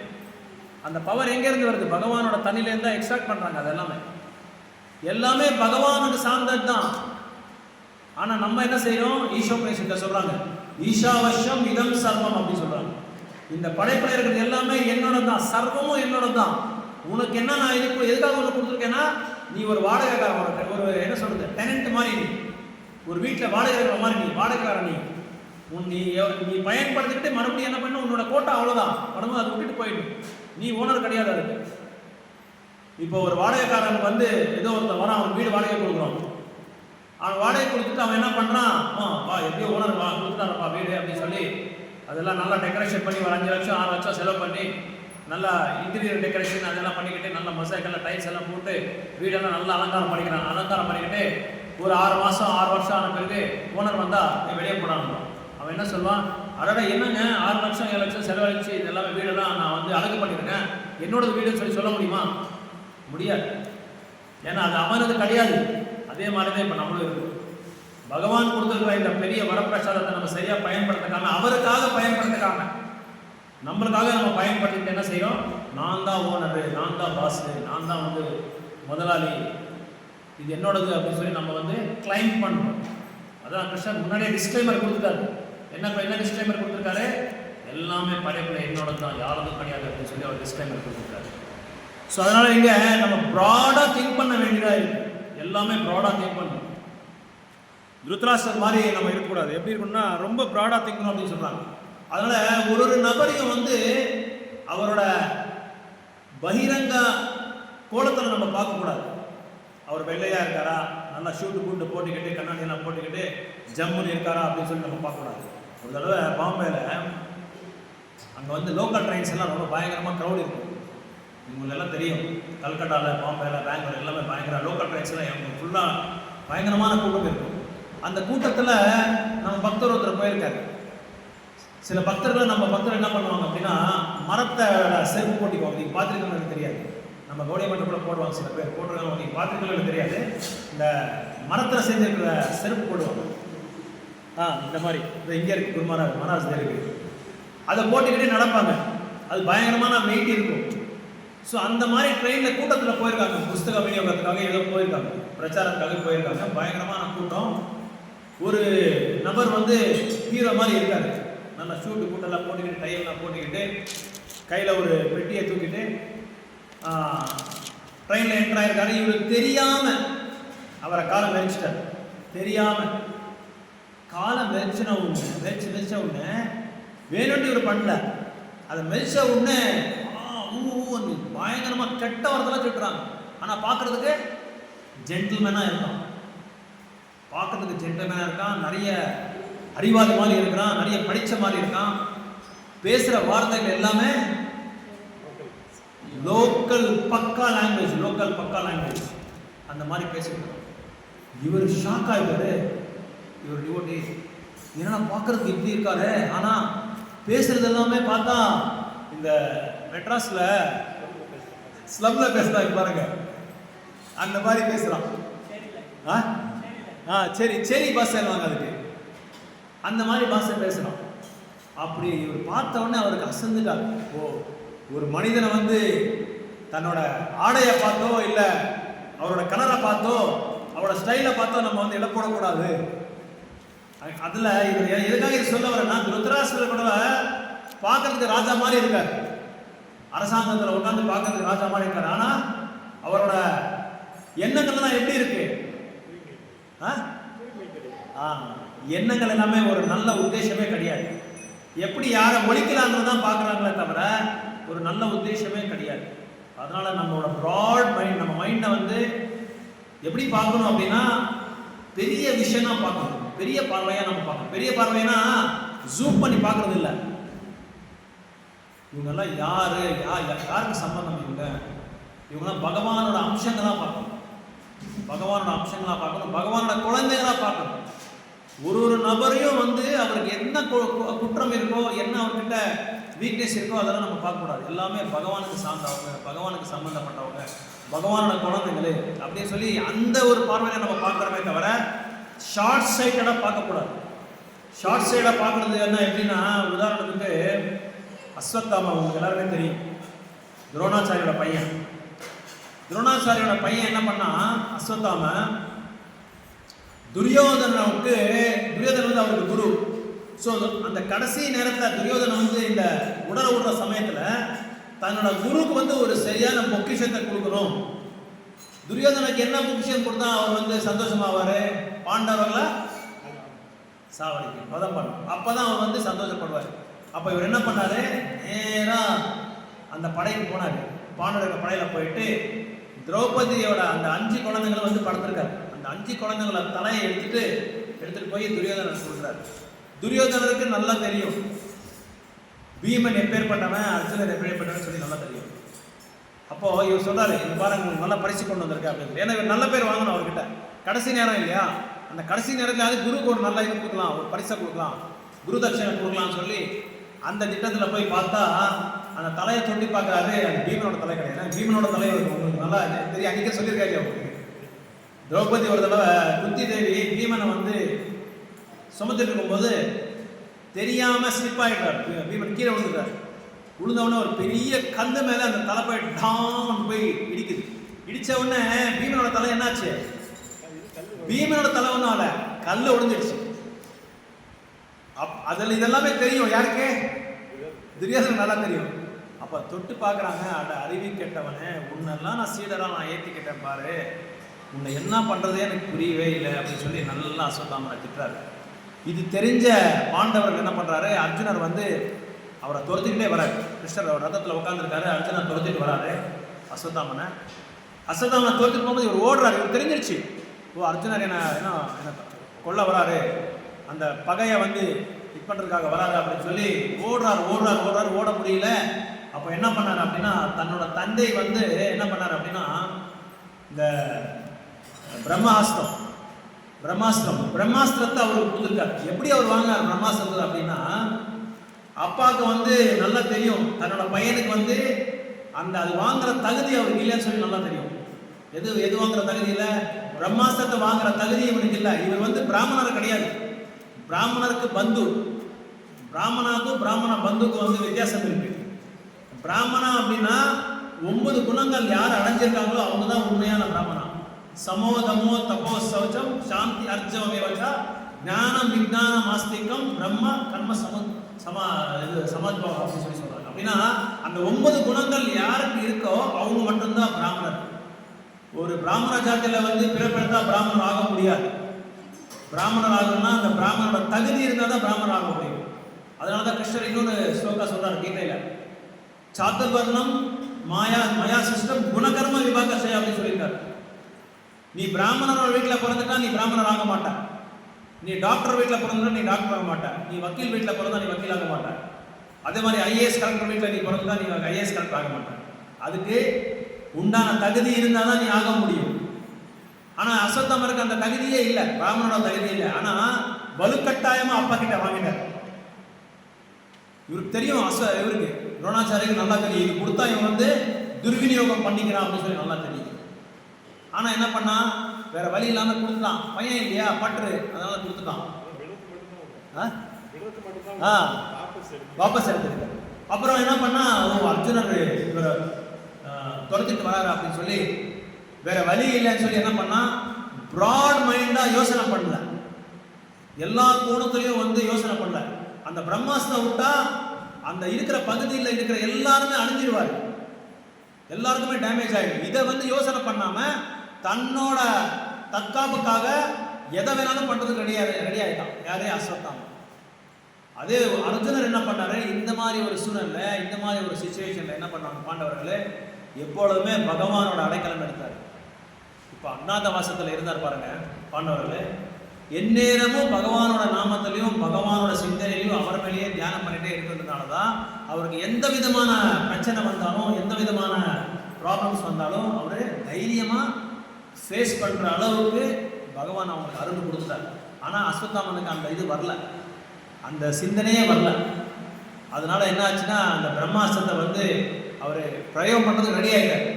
அந்த பவர் எங்கேருந்து வருது? பகவானோட தண்ணியிலேருந்து தான் எக்ஸ்ட்ராக்ட் பண்ணுறாங்க. அது எல்லாமே பகவானுக்கு சார்ந்தது தான். ஆனால் நம்ம என்ன செய்யறோம், ஈஷோபனிஷத்தை சொல்றாங்க, ஈஷாவசியம் இதம் சர்வம் அப்படின்னு சொல்றாங்க. இந்த படைப்பில் இருக்கிறது எல்லாமே என்னோட தான், சர்வமும் என்னோட தான். உனக்கு என்ன நான் இதுக்கு எதுக்காக உனக்கு கொடுத்துருக்கேன்னா, நீ ஒரு வாடகைக்காரன், ஒரு என்ன சொல்றது, டெனன்ட் மாதிரி. நீ ஒரு வீட்டில் வாடகை இருக்கிற மாதிரி, நீ வாடகைக்காரன். நீ பயன்படுத்திக்கிட்டு மறுபடியும் என்ன பண்ண, உன்னோட கோட்டா அவ்வளோதான், மறுபடியும் அதை விட்டுட்டு போயிடும். நீ ஓனர் கிடையாது அதுக்கு. இப்போ ஒரு வாடகைக்காரன் வந்து ஏதோ ஒருத்தர் வரான், அவன் வீடு வாடகை கொடுக்குறோம். அவன் வாடகை கொடுத்துட்டு அவன் என்ன பண்ணுறான், எப்படியோ ஓனர் கொடுத்துட்டாரப்பா வீடு அப்படின்னு சொல்லி அதெல்லாம் நல்லா டெக்கரேஷன் பண்ணி ஒரு 5 லட்சம் 6 லட்சம் செலவு பண்ணி நல்லா இன்டீரியர் டெக்கரேஷன் அதெல்லாம் பண்ணிக்கிட்டு நல்ல மசாய்க்கெல்லாம் டைல்ஸ் எல்லாம் போட்டு வீடெல்லாம் நல்லா அலங்காரம் பண்ணிக்கிட்டு ஒரு 6 மாதம் 6 வருஷம் ஆன பிறகு ஓனர் வந்தால் நீ வெளியே போடாமல் அவன் என்ன சொல்லுவான், அதோட என்னங்க 6 லட்சம் 7 லட்சம் செலவழிச்சு இதெல்லாமே வீடெல்லாம் நான் வந்து அழகு பண்ணியிருக்கேன், என்னோடது வீடுன்னு சொல்லி சொல்ல முடியுமா? முடியாது. ஏன்னா அது அவனது கிடையாது. அதே மாதிரி தான் இப்போ நம்மளும் இருக்கும். பகவான் கொடுத்துருக்கிற இந்த பெரிய வரப்பிரசாதத்தை நம்ம சரியாக பயன்படுத்திக்காம, அவருக்காக பயன்படுத்திக்காம, நம்மளுக்காக நம்ம பயன்படுத்திட்டு என்ன செய்கிறோம், நான் தான் ஓனரு, நான் தான் பாஸு, நான் தான் வந்து முதலாளி, இது என்னோடது அப்படின்னு சொல்லி நம்ம வந்து கிளைம் பண்ணுறோம். அதான் கிருஷ்ணன் முன்னாடியே டிஸ்க்ளைமர் கொடுத்துட்டாரு. என்ன டிஸ்க்ளைமர் கொடுத்துருக்காரு, எல்லாமே படைப்பில் என்னோடது தான், யாரதும் கிடையாது அப்படின்னு சொல்லி அவர் டிஸ்க்ளைமர் கொடுத்துருக்காரு. ஸோ அதனால் இங்கே நம்ம ப்ராடாக திங்க் பண்ண வேண்டியதாக இருக்குது. எல்லாமே ப்ராடாக திங்க் பண்ணணும். திருதராஷ்டிரர் மாதிரி நம்ம இருக்கக்கூடாது. எப்படி இருக்கணும்னா ரொம்ப ப்ராடாக திங்கணும் அப்படின்னு சொல்கிறாங்க. அதனால் ஒரு நபரையும் வந்து அவரோட பகிரங்க கோலத்தில் நம்ம பார்க்கக்கூடாது. அவர் வெள்ளையாக இருக்காரா, நல்லா ஷூட்டு கூட்டு போட்டுக்கிட்டு கண்ணாடியெல்லாம் போட்டுக்கிட்டு ஜம்முன்னு இருக்காரா அப்படின்னு சொல்லி நம்ம பார்க்கக்கூடாது. ஒரு தடவை பாம்பேல அங்கே வந்து லோக்கல் ட்ரெயின்ஸ் எல்லாம் ரொம்ப பயங்கரமாக க்ரௌட் இருக்கும். உங்களுக்கு எல்லாம் தெரியும், கல்கட்டாவில், பாம்பேல, பெங்களூர் எல்லாமே பயங்கர லோக்கல் ட்ரெயின்ஸ் எல்லாம் ஃபுல்லாக பயங்கரமான கூட்டம் இருக்கும். அந்த கூட்டத்தில் நம்ம பக்தர் ஒருத்தர் போயிருக்காரு. சில பக்தர்கள் நம்ம பக்தர் என்ன பண்ணுவாங்க அப்படின்னா மரத்தை செருப்பு போட்டிக்குவாங்க. நீங்கள் பார்த்துருக்கீங்கன்னு எனக்கு தெரியாது, நம்ம கௌடிய மட்டம் கூட போடுவாங்க, சில பேர் போட்டிருக்காங்க, நீங்கள் பார்த்துருக்கீங்கன்னு எனக்கு தெரியாது. இந்த மரத்தில் செஞ்சிருக்கிற செருப்பு போடுவாங்க. இந்த மாதிரி இங்கே இருக்குது, குரு மகாராஜ் இருக்குது. அதை போட்டுக்கிட்டே நடப்பாங்க. அது பயங்கரமான வெயிட் இருக்கும். ஸோ அந்த மாதிரி ட்ரெயினில் கூட்டத்தில் போயிருக்காங்க, புஸ்தக விநியோகத்துக்காக ஏதோ போயிருக்காங்க, பிரச்சாரத்துக்காக போயிருக்காங்க. பயங்கரமான கூட்டம். ஒரு நபர் வந்து ஹீரோ மாதிரி இருக்காரு, நல்லா ஷூட்டு கூட்டெல்லாம் போட்டுக்கிட்டு, டையெல்லாம் போட்டுக்கிட்டு, கையில் ஒரு பெட்டியை தூக்கிட்டு ட்ரெயினில் என்ட்ரு ஆகிருக்காரு. இவருக்கு தெரியாமல் அவரை காலை மெரிச்சிட்டார். தெரியாமல் காலை மெரிச்ச உடனே வேணும்னு இவர் பண்ணல, அதை மெரிச்ச உடனே பயங்கரமாக கெட்ட வார்த்தைலாம் திட்டுறாங்க. ஆனால் பார்க்குறதுக்கு ஜென்டில்மேனாக இருக்கான், பார்க்கறதுக்கு ஜென்டில்மேனாக இருக்கான், நிறைய அறிவாளி மாதிரி இருக்கிறான், நிறைய படித்த மாதிரி இருக்கான். பேசுகிற வார்த்தைகள் எல்லாமே லோக்கல் பக்கா லாங்குவேஜ் அந்த மாதிரி பேசிட்டு இவர் ஷாக் ஆகிட்டாரு. இவர் டிவோட்டி ஏன்னா பார்க்கறதுக்கு இப்படி இருக்காரு, ஆனால் பேசுறது எல்லாமே பார்த்தா இந்த மெட்ராஸில் ஸ்லம்ல பேசுறாங்க பாருங்க, அந்த மாதிரி பேசுகிறான். சரி பாஷை வாங்க அதுக்கு, அந்த மாதிரி பாஷை பேசுகிறான். அப்படி இவர் பார்த்த உடனே அவருக்கு அசந்துட்டார். ஒரு மனிதனை வந்து தன்னோட ஆடையை பார்த்தோ இல்லை அவரோட கலரை பார்த்தோ அவரோட ஸ்டைலை பார்த்தோ நம்ம வந்து இடம் போடக்கூடாது. அதில் இவர் எதுக்காக இது சொல்ல வரேன்னா, திருத்தராஷ்டிர கூட பார்க்கறதுக்கு ராஜா மாதிரி இருக்கார், அரசாங்கத்தில் உட்காந்து பார்க்கறதுக்கு ராஜா மாதிரி இருக்கார். ஆனால் அவரோட எண்ணங்கள்லாம் எப்படி இருக்கு? எண்ணங்கள் எல்லாமே ஒரு நல்ல உத்தேசமே கிடையாது. எப்படி யாரை ஒழிக்கலாம்னு தான் பார்க்குறாங்களே தவிர ஒரு நல்ல உத்தேசமே கிடையாது. அதனால நம்மளோட ப்ராட் மைண்ட், நம்ம மைண்டை வந்து எப்படி பார்க்கணும் அப்படின்னா பெரிய விஷயமா பார்க்கணும், பெரிய பார்வையாக நம்ம பார்க்கணும். பெரிய பார்வைனா ஜூம் பண்ணி பார்க்கறது இல்லை. இவங்கெல்லாம் யாருக்கு சம்பந்தம்? இவங்கெல்லாம் பகவானோட அம்சங்களாக பார்க்கணும், பகவானோட குழந்தைகளாக பார்க்கணும். ஒரு நபரையும் வந்து அவருக்கு என்ன குற்றம் இருக்கோ, என்ன அவர்கிட்ட வீக்னஸ் இருக்கோ அதெல்லாம் நம்ம பார்க்கக்கூடாது. எல்லாமே பகவானுக்கு சார்ந்தவங்க, பகவானுக்கு சம்பந்தப்பட்டவங்க, பகவானோட குழந்தைங்களே அப்படின்னு சொல்லி அந்த ஒரு பார்வையை நம்ம பார்க்குறமே தவிர ஷார்ட் சைட்டடாக பார்க்கக்கூடாது. ஷார்ட் சைடாக பார்க்குறது என்ன எப்படின்னா, உதாரணத்துக்கு அஸ்வத்தாமா உங்களுக்கு எல்லாருமே தெரியும், துரோணாச்சாரியோட பையன் என்ன பண்ணா, அஸ்வத்தாம துரியோதனன் வந்து அவருக்கு குரு. ஸோ அந்த கடைசி நேரத்தில் துரியோதனன் வந்து இந்த உடலை விடுற சமயத்தில் தன்னோட குருக்கு வந்து ஒரு சரியான பொக்கிஷத்தை கொடுக்கணும். துரியோதனுக்கு என்ன பொக்கிஷம் கொடுத்தா அவர் வந்து சந்தோஷமாவார்? பாண்டவர்களை சாவடிக்கு பதம் பண்ணும், அப்போ தான் அவர் வந்து சந்தோஷப்படுவார். அப்போ இவர் என்ன பண்ணார், நேராக அந்த படைக்கு போனார். பாண்டவரோட படையில் போயிட்டு திரௌபதியோட அந்த 5 குழந்தைங்களை வந்து படுத்திருக்காரு. அந்த 5 குழந்தைங்கள தலையை எடுத்துட்டு போய் துரியோதனன் சொல்றாரு. துரியோதனருக்கு நல்லா தெரியும் பீமன் எப்பேற்பட்டவன், அர்ஜுனன் எப்பேற்பட்டவன் சொல்லி நல்லா தெரியும். அப்போ இவர் சொல்றாரு, இந்த பாருங்க உங்களுக்கு நல்லா பரிசு கொண்டு வந்திருக்கேன் அப்படின்னு. ஏன்னா இவர் நல்ல பேர் வாங்கணும் அவர்கிட்ட. கடைசி நேரம் இல்லையா, அந்த கடைசி நேரத்தில் குருக்கு ஒரு நல்ல இது கொடுக்கலாம், ஒரு பரிசை கொடுக்கலாம், குரு தட்சணை கொடுக்கலாம்னு சொல்லி அந்த திட்டத்தில் போய் பார்த்தா அந்த தலையை தொட்டி பார்க்குறாரு. அந்த பீமனோட தலை கிடையாது, பீமனோட தலை உங்களுக்கு நல்லா தெரியும், அன்றைக்கே சொல்லியிருக்காரு அவருக்கு. திரௌபதி ஒரு தடவை குந்தி தேவி பீமனை வந்து சுமத்துட்டு இருக்கும்போது தெரியாமல் ஸ்லிப் ஆகிட்டார். பீமன் கீழே விழுந்துட்டார். விழுந்தவுடனே ஒரு பெரிய கல்லு மேலே அந்த தலை போய் டான்னு போய் இடிக்குது. இடித்த உடனே பீமனோட தலை என்னாச்சு? பீமனோட தலை ஒன்றால கல்லு உடைஞ்சிடுச்சு. அதில் இதெல்லாமே தெரியும் யாருக்கு? துரியோதனன் நல்லா தெரியும். அப்போ தொட்டு பார்க்குறாங்க, அட அறிவி கெட்டவனே, உன்னெல்லாம் நான் சீடராக நான் ஏற்றிக்கிட்டேன் பாரு, உன்னை என்ன பண்ணுறதே எனக்கு புரியவே இல்லை அப்படின்னு சொல்லி நல்லா அஸ்வத்தாமனை திட்டுறாரு. இது தெரிஞ்ச பாண்டவர்கள் என்ன பண்ணுறாரு, அர்ஜுனர் வந்து அவரை துரத்திக்கிட்டே வராரு. கிருஷ்ணர் அவர் ரதத்தில் உட்காந்துருக்காரு, அர்ஜுனர் துரத்திட்டு வராரு அஸ்வத்தாமனை துரத்திட்டு போகும்போது இவர் ஓடுறாரு. இவர் தெரிஞ்சிருச்சு அர்ஜுனர் என்ன என்ன கொல்ல வராரு, அந்த பகையை வந்து இது பண்ணுறதுக்காக வராரு அப்படின்னு சொல்லி ஓடுறாரு, ஓட முடியல. அப்போ என்ன பண்ணார் அப்படின்னா, தன்னோட தந்தை வந்து என்ன பண்ணார் அப்படின்னா, இந்த பிரம்மாஸ்திரத்தை அவருக்கு கொடுத்துருக்காரு. எப்படி அவர் வாங்கினார் பிரம்மாஸ்திரத்தை அப்படின்னா, அப்பாவுக்கு வந்து நல்லா தெரியும் தன்னோட பையனுக்கு வந்து அது வாங்குற தகுதி அவருக்கு இல்லைன்னு சொல்லி நல்லா தெரியும். எது வாங்குற தகுதி இல்லை, பிரம்மாஸ்திரத்தை வாங்குற தகுதி இவனுக்கு இல்லை. இவர் வந்து பிராமணர் கிடையாது, பிராமணருக்கு பந்து. பிராமணாக்கும் பிராமண பந்துக்கும் வந்து வித்தியாசம் இருக்கு. பிராமணா அப்படின்னா 9 குணங்கள் யார் அடைஞ்சிருக்காங்களோ அவங்க தான் உண்மையான பிராமணா. சமோ தமோ தபோ சௌச்சம் சாந்தி அர்ஜவமேவச்சா ஞானம் விஞ்ஞானம் ஆஸ்திகம் பிரம்ம கர்ம சமத்பவம் அப்படின்னு சொல்லி சொல்றாங்க. அப்படின்னா அந்த 9 குணங்கள் யாருக்கு இருக்கோ அவங்க மட்டும்தான் பிராமணர். ஒரு பிராமண ஜாத்தியில வந்து பிறப்பெடுத்தா பிராமணர் ஆக முடியாது. பிராமணர் ஆகணும்னா அந்த பிராமணோட தகுதி இருந்தால் தான் பிராமணர் ஆக முடியும். அதனாலதான் கிருஷ்ணர் இன்னொன்று ஸ்லோகா சொல்றாரு கீதையில, சாத்துர்வர்ணம் மாயா சிஸ்டம் குணகர்ம விபாக செய்ய அப்படின்னு சொல்லியிருக்காரு. நீ பிராமணரோட வீட்டில் பிறந்துட்டா நீ பிராமணர் ஆக மாட்ட. நீ டாக்டர் வீட்டில் பிறந்தா நீ டாக்டர் ஆக மாட்ட. நீ வக்கீல் வீட்டில் பிறந்தா நீ வக்கீல் ஆக மாட்ட. அதே மாதிரி ஐஏஎஸ் கலெக்டர் வீட்டில் நீ பிறந்தா நீ ஐஏஎஸ் கலெக்டர் ஆக மாட்ட. அதுக்கு உண்டான தகுதி இருந்தால் தான் நீ ஆக முடியும். ஆனால் அஸ்வத்தாமருக்கு அந்த தகுதியே இல்லை, பிராமணனோட தகுதி இல்லை. ஆனால் வலுக்கட்டாயமாக அப்பா கிட்ட வாங்கினார். இவருக்கு தெரியும், இவருக்கு துரோணாச்சாரியருக்கு நல்லா தெரியும், இது கொடுத்தா இவன் வந்து துர்விநியோகம் பண்ணிக்கிறான் அப்படின்னு சொல்லி நல்லா தெரியும். ஆனால் என்ன பண்ணா, வேற வழி இல்லாமல் கொடுத்துட்டான். பையன் இல்லையா பற்று, அதனால கொடுத்துட்டான். வாபஸ் எடுத்துருக்காரு. அப்புறம் என்ன பண்ணா, அர்ஜுனர் இவரை துரத்திட்டு வராரு அப்படின்னு சொல்லி வேற வழி இல்லைன்னு சொல்லி என்ன பண்ணா, பிராட் மைண்டா யோசனை பண்ணல, எல்லா கோணத்திலையும் வந்து யோசனை பண்ணல. அந்த பிரம்மாஸ்திரம் விட்டா அந்த இருக்கிற பகுதியில் இருக்கிற எல்லாருமே அழிஞ்சிருவாரு, எல்லாருக்குமே டேமேஜ் ஆகிடும். இதை வந்து யோசனை பண்ணாம தன்னோட தற்காப்புக்காக எதை வேணாலும் பண்றதுக்கு ரெடி ஆயிட்டான். யாரே அஸ்வத்தாம. அதே அர்ஜுனர் என்ன பண்ணாரு, இந்த மாதிரி ஒரு சூழ்நிலை, இந்த மாதிரி ஒரு சிச்சுவேஷன்ல என்ன பண்ணாங்க பாண்டவர்களே, எப்பொழுதுமே பகவானோட அடைக்கலம் எடுத்தார். இப்போ அஜ்ஞாதவாசத்தில் இருந்தார் பாருங்க பாண்டவர்களே, எந்நேரமும் பகவானோட நாமத்திலையும் பகவானோட சிந்தனையிலையும் அவர் மேலேயே தியானம் பண்ணிட்டே இருக்கிறதுனால தான் அவருக்கு எந்த விதமான பிரச்சனை வந்தாலும், எந்த விதமான ப்ராப்ளம்ஸ் வந்தாலும் அவர் தைரியமாக ஃபேஸ் பண்ணுற அளவுக்கு பகவான் அவங்களுக்கு அருள் கொடுத்தார். ஆனால் அஸ்வத்தாமனுக்கு அந்த இது வரல, அந்த சிந்தனையே வரல. அதனால என்ன ஆச்சுன்னா, அந்த பிரம்மாஸ்திரத்தை வந்து அவர் பிரயோகம் பண்ணுறதுக்கு ரெடி ஆகிட்டார்.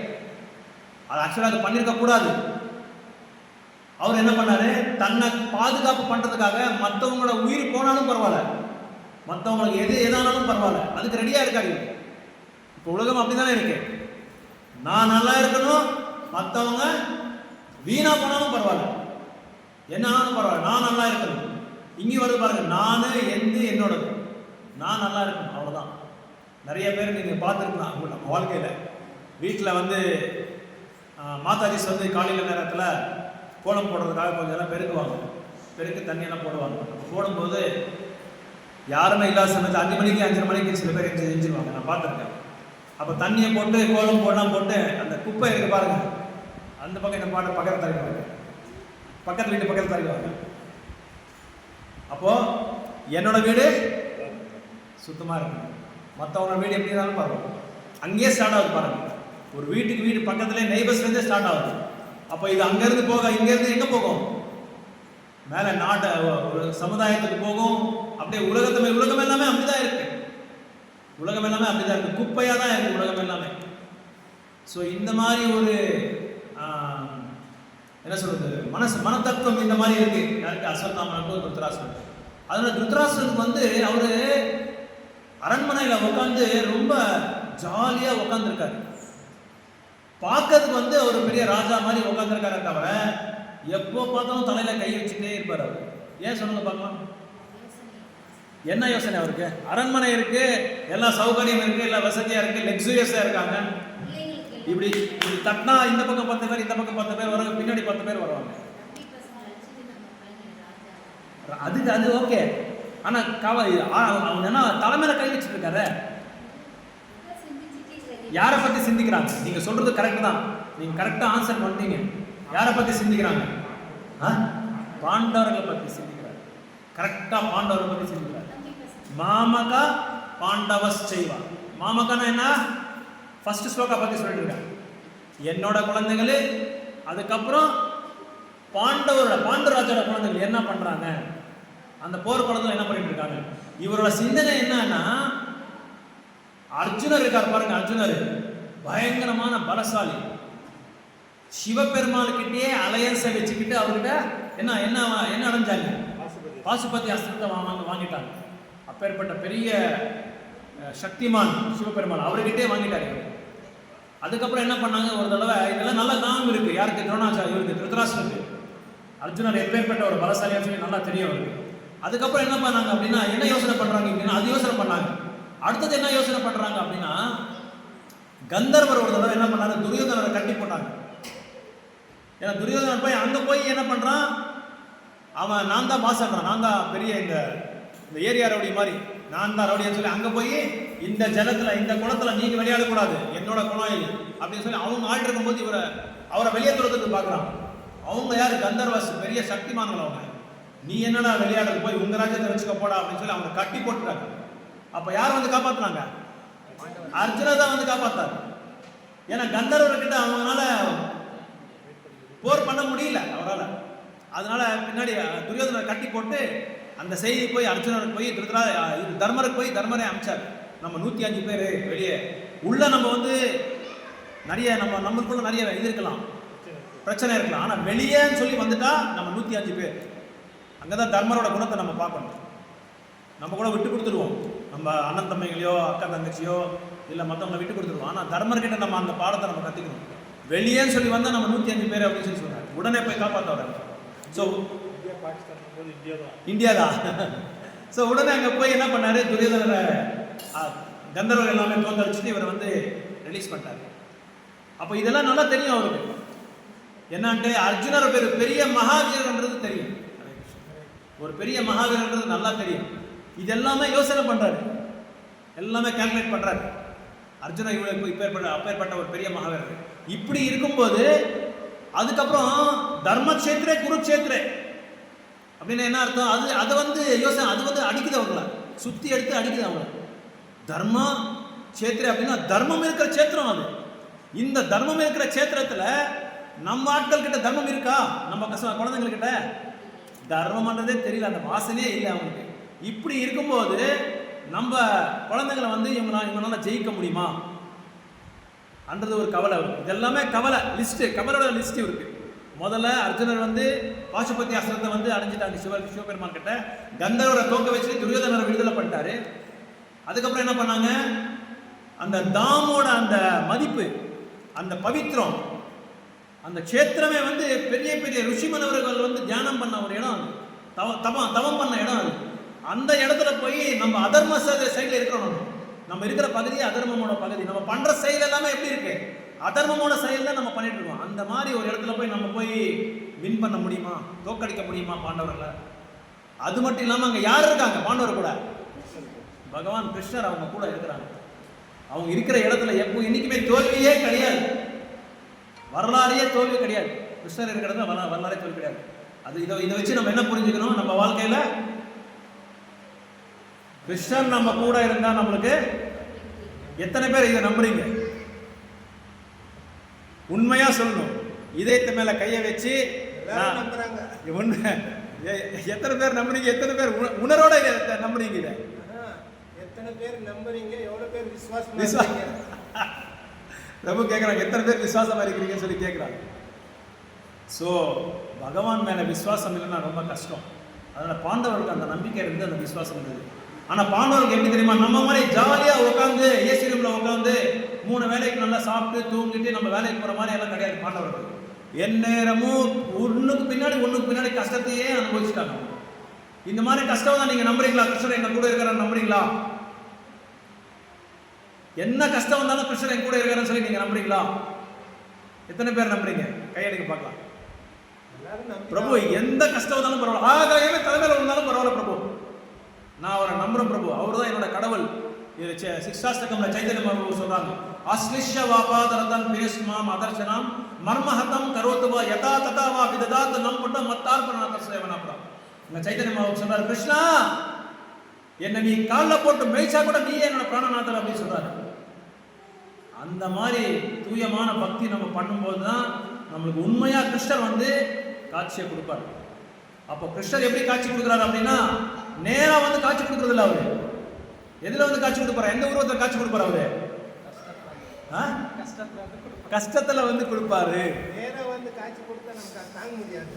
அது ஆக்சுவலாக அது பண்ணியிருக்க கூடாது. அவர் என்ன பண்ணாரு, தன்னை பாதுகாப்பு பண்றதுக்காக மற்றவங்களோட உயிர் போனாலும் பரவாயில்ல, மற்றவங்களுக்கு எதானாலும் பரவாயில்ல, அதுக்கு ரெடியா இருக்காரு. இப்போ உலகம் அப்படிதானே இருக்கு. நான் நல்லா இருக்கணும், மற்றவங்க வீணா போனாலும் பரவாயில்ல, என்ன ஆனாலும் பரவாயில்ல, நான் நல்லா இருக்கணும். இங்கே வருது பாருங்க, நானு என்னோடது, நான் நல்லா இருக்கணும், அவ்வளோதான். நிறைய பேர் நீங்கள் பார்த்துருக்கலாம் நம்ம வாழ்க்கையில். வீட்டில் வந்து மாதாஜிஸ் வந்து காலையில் நேரத்தில் கோலம் போடுறதுக்காக கொஞ்சம் எல்லாம் பெருக்குவாங்க, பெருக்கு தண்ணியெல்லாம் போடுவாங்க. போடும்போது யாருமே இல்லாத சமயத்தில் 5 மணிக்கு 5:30 மணிக்கு சில பேர் செஞ்சுருவாங்க, நான் பார்த்துருக்கேன். அப்போ தண்ணியை போட்டு கோலம் போடலாம் போட்டு அந்த குப்பை இருக்கு பாருங்க, அந்த பக்கம் இந்த பாட்டு பக்கத்தில் தரைக்குவாங்க, பக்கத்து வீட்டு பக்கத்தில் தரைக்குவாங்க. அப்போது என்னோட வீடு சுத்தமாக இருக்கும், மற்றவங்க வீடு எப்படி இருந்தாலும் பரவாயில்ல. அங்கேயே ஸ்டார்ட் ஆகுது பாருங்க, ஒரு வீட்டுக்கு வீடு பக்கத்துலேயே நெய்பர்ஸ்லேருந்தே ஸ்டார்ட் ஆகுது. அப்போ இது அங்கேருந்து போக இங்கேருந்து எங்கே போகும், மேலே நாட்டை ஒரு சமுதாயத்துக்கு போகும். அப்படியே உலகம் எல்லாமே அப்படிதான் இருக்கு, உலகம் எல்லாமே அப்படிதான் இருக்கு, குப்பையாக தான் இருக்கு உலகம் எல்லாமே. ஸோ இந்த மாதிரி ஒரு என்ன சொல்றது, மனத்தத்துவம் இந்த மாதிரி இருக்கு யாருக்கு, அஸ்வத்தாமனுக்கும் திருதராஷ்டிரனுக்கும். அதனால திருதராஷ்டிரனுக்கு வந்து அவரு அரண்மனையில் உட்காந்து ரொம்ப ஜாலியாக உட்காந்துருக்காரு. பார்க்கறதுக்கு வந்து அவர் பெரிய ராஜா மாதிரி உட்காந்துருக்காரு, தவிர எப்போ பார்த்தாலும் தலையில கை வச்சுட்டே இருப்பார் அவர். ஏன் சொல்லுங்க பார்க்கலாம், என்ன யோசனை அவருக்கு? அரண்மனை இருக்கு, எல்லா சௌகரியம் இருக்கு, எல்லா வசதியா இருக்கு, லக்ஸூரியஸா இருக்காங்க. இப்படி தட்டினா இந்த பக்கம் 10 பேர், இந்த பக்கம் 10 பேர் வருவாங்க, பின்னாடி 10 பேர் வருவாங்க. அது ஓகே. ஆனா அவங்க என்ன தலைமையில கை வச்சுட்டு இருக்காரு, யாரை பத்தி சிந்திக்கிறாங்க? நீங்க சொல்றது கரெக்ட் தான், நீங்க கரெக்டா ஆன்சர் பண்ணீங்க. யாரை பத்தி சிந்திக்கிறாங்க? பாண்டவர்களை பற்றி சிந்திக்கிறார். கரெக்டாக பாண்டவர்களை பற்றி சிந்திக்கிறார். மாமகா பாண்டவஸ் செய்வா. மாமகானா என்ன? ஃபர்ஸ்ட் ஸ்லோகா பற்றி சொல்லிட்டு இருக்காங்க. என்னோட குழந்தைகள், அதுக்கப்புறம் பாண்டவராஜோட குழந்தைகள் என்ன பண்றாங்க, அந்த போர் குழந்தைகள் என்ன பண்ணிட்டு இருக்காங்க. இவரோட சிந்தனை என்னன்னா, அர்ஜுனர் இருக்கார் பாருங்க. அர்ஜுனர் பயங்கரமான பலசாலி. சிவபெருமாள் கிட்டே அலையன்ஸை வச்சுக்கிட்டு அவர்கிட்ட என்ன என்ன என்ன அடைஞ்சாங்க? பாசுபதி அஸ்திரத்தை வாங்கிட்டாங்க. அப்பேற்பட்ட பெரிய சக்திமான் சிவபெருமான் அவர்கிட்டே வாங்கிட்டாரு. அதுக்கப்புறம் என்ன பண்ணாங்க, ஒரு தடவை இதெல்லாம் நல்ல ஞாபகம் இருக்கு யாருக்கு? துரோணாச்சாரி, இவருக்கு திருதராஷ்டிரருக்கு. அர்ஜுனர் எப்பேற்பட்ட ஒரு பலசாலியா சொல்லி நல்லா தெரியும் அவருக்கு. அதுக்கப்புறம் என்ன பண்ணாங்க அப்படின்னா, என்ன யோசனை பண்றாங்க அப்படின்னா, அது யோசனை பண்ணாங்க. அடுத்தது என்ன யோசனை பண்றாங்க அப்படின்னா, கந்தர்வர் ஒரு தடவை என்ன பண்ணாங்க, துரியோதனரை கட்டி போட்டாங்க. ஏன்னா துரியோதனன் போய் அங்க போய் என்ன பண்றான், அவன் நான் தான் பாசன்றான், நான் தான் பெரிய இந்த ஏரியா ரவுடி மாதிரி, நான் தான் ரவுடின்னு சொல்லி அங்க போய் இந்த ஜலத்துல இந்த குளத்துல நீங்க விளையாடக்கூடாது, என்னோட குளம் இது அப்படின்னு சொல்லி அவங்க ஆள் இருக்கும்போது அவரை வெளியே துரத்துக்கு பாக்குறான். அவங்க யாரு? கந்தர்வாஸ், பெரிய சக்திமான்கள் அவங்க. நீ என்னடா விளையாடுறது, போய் உங்க ராஜ்யத்தை வச்சுக்க போடா அப்படின்னு சொல்லி அவங்க கட்டி போட்டுறாங்க. அப்ப யார் வந்து காப்பாத்துனாங்க? அர்ஜுனர் தான் வந்து காப்பாத்தாரு. ஏன்னா கந்தர்வர்கிட்ட அவங்களால போர் பண்ண முடியல அவரால். அதனால பின்னாடி துரியோதனை கட்டி போட்டு அந்த செய்தி போய் அர்ஜுனருக்கு போய் தர்மருக்கு போய் தர்மரை அமிச்சார். நம்ம 105 பேர் வெளியே உள்ள நம்ம வந்து நிறைய நம்மளுக்குள்ள நிறைய இது இருக்கலாம், பிரச்சனை இருக்கலாம். ஆனால் வெளியேன்னு சொல்லி வந்துட்டா நம்ம 105 பேர். அங்கதான் தர்மரோட குணத்தை நம்ம பார்க்கணும். நம்ம கூட விட்டு கொடுத்துருவோம், நம்ம அண்ணன் தம்பிகளையோ அக்கா தங்கச்சியோ இல்லை மற்றவங்களை விட்டு கொடுத்துருவோம். ஆனால் தர்மர்கிட்ட நம்ம அந்த பாடத்தை நம்ம கற்றுக்கணும். வெளியேன்னு சொல்லி வந்தால் நம்ம 105 பேர் அப்படின்னு சொல்லி சொல்கிறாங்க. உடனே போய் காப்பாற்ற வராங்க. ஸோ இந்தியா தான். ஸோ உடனே அங்கே போய் என்ன பண்ணாரு, துரியோதனரை கந்தர்வர் எல்லாமே தோந்தடிச்சுட்டு இவரை வந்து ரிலீஸ் பண்ணிட்டாரு. அப்போ இதெல்லாம் நல்லா தெரியும் அவருக்கு. என்னன்ட்டு அர்ஜுனர் பெரிய மகாவீரன்றது தெரியும், ஒரு பெரிய மகாவீரன்றது நல்லா தெரியும். இது எல்லாமே யோசனை பண்றாரு, எல்லாமே கால்குலேட் பண்றாரு. அர்ஜுனா இவ்வளவு அப்பேற்பட்ட ஒரு பெரிய மகாவீரர். இப்படி இருக்கும்போது அதுக்கப்புறம் தர்மக்ஷேத்திரே குருக்ஷேத்திரே அப்படின்னு என்ன அர்த்தம்? அது வந்து யோசனை, அது வந்து அடிக்குது அவங்கள, சுத்தி எடுத்து அடிக்குது அவங்கள. தர்ம கஷேத்திரே அப்படின்னா தர்மம் இருக்கிற கஷேத்திரம் அது. இந்த தர்மம் இருக்கிற கஷேத்திரத்துல நம்ம ஆட்கள் கிட்ட தர்மம் இருக்கா? நம்ம குழந்தைங்கக்கிட்ட தர்மம்ன்றதே தெரியல, அந்த வாசனையே இல்லை அவங்களுக்கு. இப்படி இருக்கும்போது நம்ம குழந்தைங்களை வந்து இவங்களால ஜெயிக்க முடியுமா அன்றது ஒரு கவலை இருக்கு. இதெல்லாமே கவலை லிஸ்ட், கவலோட லிஸ்ட் இருக்கு. முதல்ல அர்ஜுனர் வந்து பாசுபதி அஸ்திரத்தை வந்து அடைஞ்சிட்டாங்க சிவபெருமான் கிட்ட. கந்தர்வரை தோக்க வச்சு துரியோதனரை விடுதலை பண்ணிட்டாரு. அதுக்கப்புறம் என்ன பண்ணாங்க, அந்த தாமோட அந்த மதிப்பு, அந்த பவித்திரம், அந்த கஷேத்திரமே வந்து பெரிய பெரிய ருஷிமனவர்கள் வந்து தியானம் பண்ண ஒரு இடம், தவம் பண்ண இடம் அது. அந்த இடத்துல போய் நம்ம அதர்ம சைடில் இருக்கிறோம். நம்ம இருக்கிற பகுதி அதர்மமோட பகுதி. நம்ம பண்ற செயல் எல்லாமே எப்படி இருக்கு? அதர்மமோட செயல் தான் நம்ம பண்ணிட்டு இருக்கோம். அந்த மாதிரி ஒரு இடத்துல போய் நம்ம போய் வின் பண்ண முடியுமா, தோக்கடிக்க முடியுமா பாண்டவர்களை? அது மட்டும் இல்லாம அங்க யார் இருக்காங்க பாண்டவர் கூட? பகவான் கிருஷ்ணர் அவங்க கூட இருக்கிறாங்க. அவங்க இருக்கிற இடத்துல எப்போ இன்னைக்குமே தோல்வியே கிடையாது, வரலாறையே தோல்வி கிடையாது. கிருஷ்ணர் இருக்கிற இடத்துல வரலாறே தோல்வி கிடையாது. அது இதை வச்சு நம்ம என்ன புரிஞ்சுக்கணும்? நம்ம வாழ்க்கையில கிருஷ்ணன் நம்ம கூட இருந்தா நம்மளுக்கு எத்தனை பேர் இதை நம்புறீங்க? உண்மையா சொல்லணும், இதயத்து மேல கையை வச்சு எத்தனை பேர் நம்புறீங்க? எத்தனை பேர் உணர்வோட நம்புறீங்க? இதை எத்தனை பேர் நம்புறீங்க? எவ்வளவு பேர் விசுவாசம்? ரொம்ப கேட்குறாங்க, எத்தனை பேர் விசுவாசமா இருக்கிறீங்கன்னு சொல்லி கேட்குறாங்க. ஸோ பகவான் மேல விசுவாசம் இல்லைன்னா ரொம்ப கஷ்டம். அதனால பாண்டவருக்கு அந்த நம்பிக்கை இருந்து அந்த விசுவாசம் இருந்தது. ஆனால் பாண்டவருக்கு எப்படி தெரியுமா, நம்ம மாதிரி ஜாலியாக உட்காந்து ஏசி ரூமில் உட்காந்து 3 வேலைக்கு நல்லா சாப்பிட்டு தூங்கிட்டு நம்ம வேலைக்கு போகிற மாதிரி எல்லாம் கிடையாது பாண்டவர்கள். எந்நேரமும் ஒன்றுக்கு பின்னாடி கஷ்டத்தையே அனுபவிச்சுட்டாங்க. இந்த மாதிரி கஷ்டம் தான் நீங்கள் நம்புறீங்களா? கிருஷ்ணர் எங்க கூட இருக்கிறான்னு நம்புறீங்களா? என்ன கஷ்டம் வந்தாலும் கிருஷ்ணர் என் கூட இருக்கிறான்னு சொல்லி நீங்கள் நம்புறீங்களா? எத்தனை பேர் நம்புறீங்க? கையெடுக்க பார்க்கலாம். பிரபு எந்த கஷ்டம் வந்தாலும் பரவாயில்ல, ஆகாயமே தலைமையில் வந்தாலும் பரவாயில்ல பிரபு, நான் அவரை நம்புறேன் பிரபு, அவர் தான் என்னோட கடவுள். இது சிக்ஷாஷ்டகம்ல சைத்தன்ய மகாபிரபு சொல்றாங்க, அஸ்லிஷ்ய வாபாதரதம் பிரேஸ்மாம் அதர்சனம் மர்மஹதம் கரோத்துவா யதா ததாவா விததாத் நம்பட்ட மத்தார்பணாத சேவனப்ரா. இந்த சைத்தன்ய மகாபிரபு சொல்றாரு, கிருஷ்ணா என்ன நீ காலில் போட்டு மேய்ச்சா கூட நீயே என்னோட பிராணநாதர் அப்படின்னு சொல்றாரு. அந்த மாதிரி தூயமான பக்தி நம்ம பண்ணும்போது தான் நம்மளுக்கு உண்மையா கிருஷ்ணர் வந்து காட்சியை கொடுப்பார். அப்போ கிருஷ்ணர் எப்படி காட்சி கொடுக்குறாரு அப்படின்னா, நேரா வந்து காட்சி கொடுக்கறது இல்லை. அவரு எதுல வந்து காட்சி கொடுப்பாரு? எந்த உருவத்தில் காட்சி கொடுப்பாரு? அவரு கஷ்டத்துல வந்து கொடுப்பாரு. நேரா வந்து காட்சி கொடுத்தா நமக்கு தாங்க முடியாது.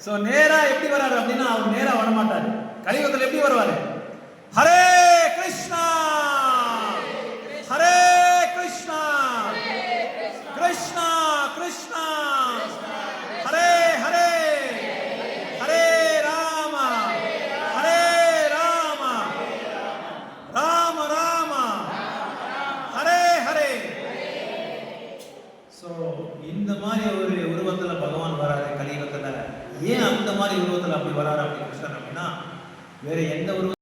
சோ நேரா எப்படி வராரு அப்படின்னா, அவர் நேரா வர மாட்டாரு. கலியுகத்துல எப்படி வருவாரு? ஹரே கிருஷ்ணா ஹரே கிருஷ்ணா கிருஷ்ணா கிருஷ்ணா ஹரே ஹரே ஹரே ராம ஹரே ராம ராம ராம ஹரே ஹரே. சோ இந்த மாதிரி ஒரு உருவத்துல பகவான் வராரு கலியுகத்துல. ஏன் அந்த மாதிரி உருவத்துல அப்படி வராரு அப்படி கிருஷ்ணன் அப்படின்னா, வேற எந்த உருவம்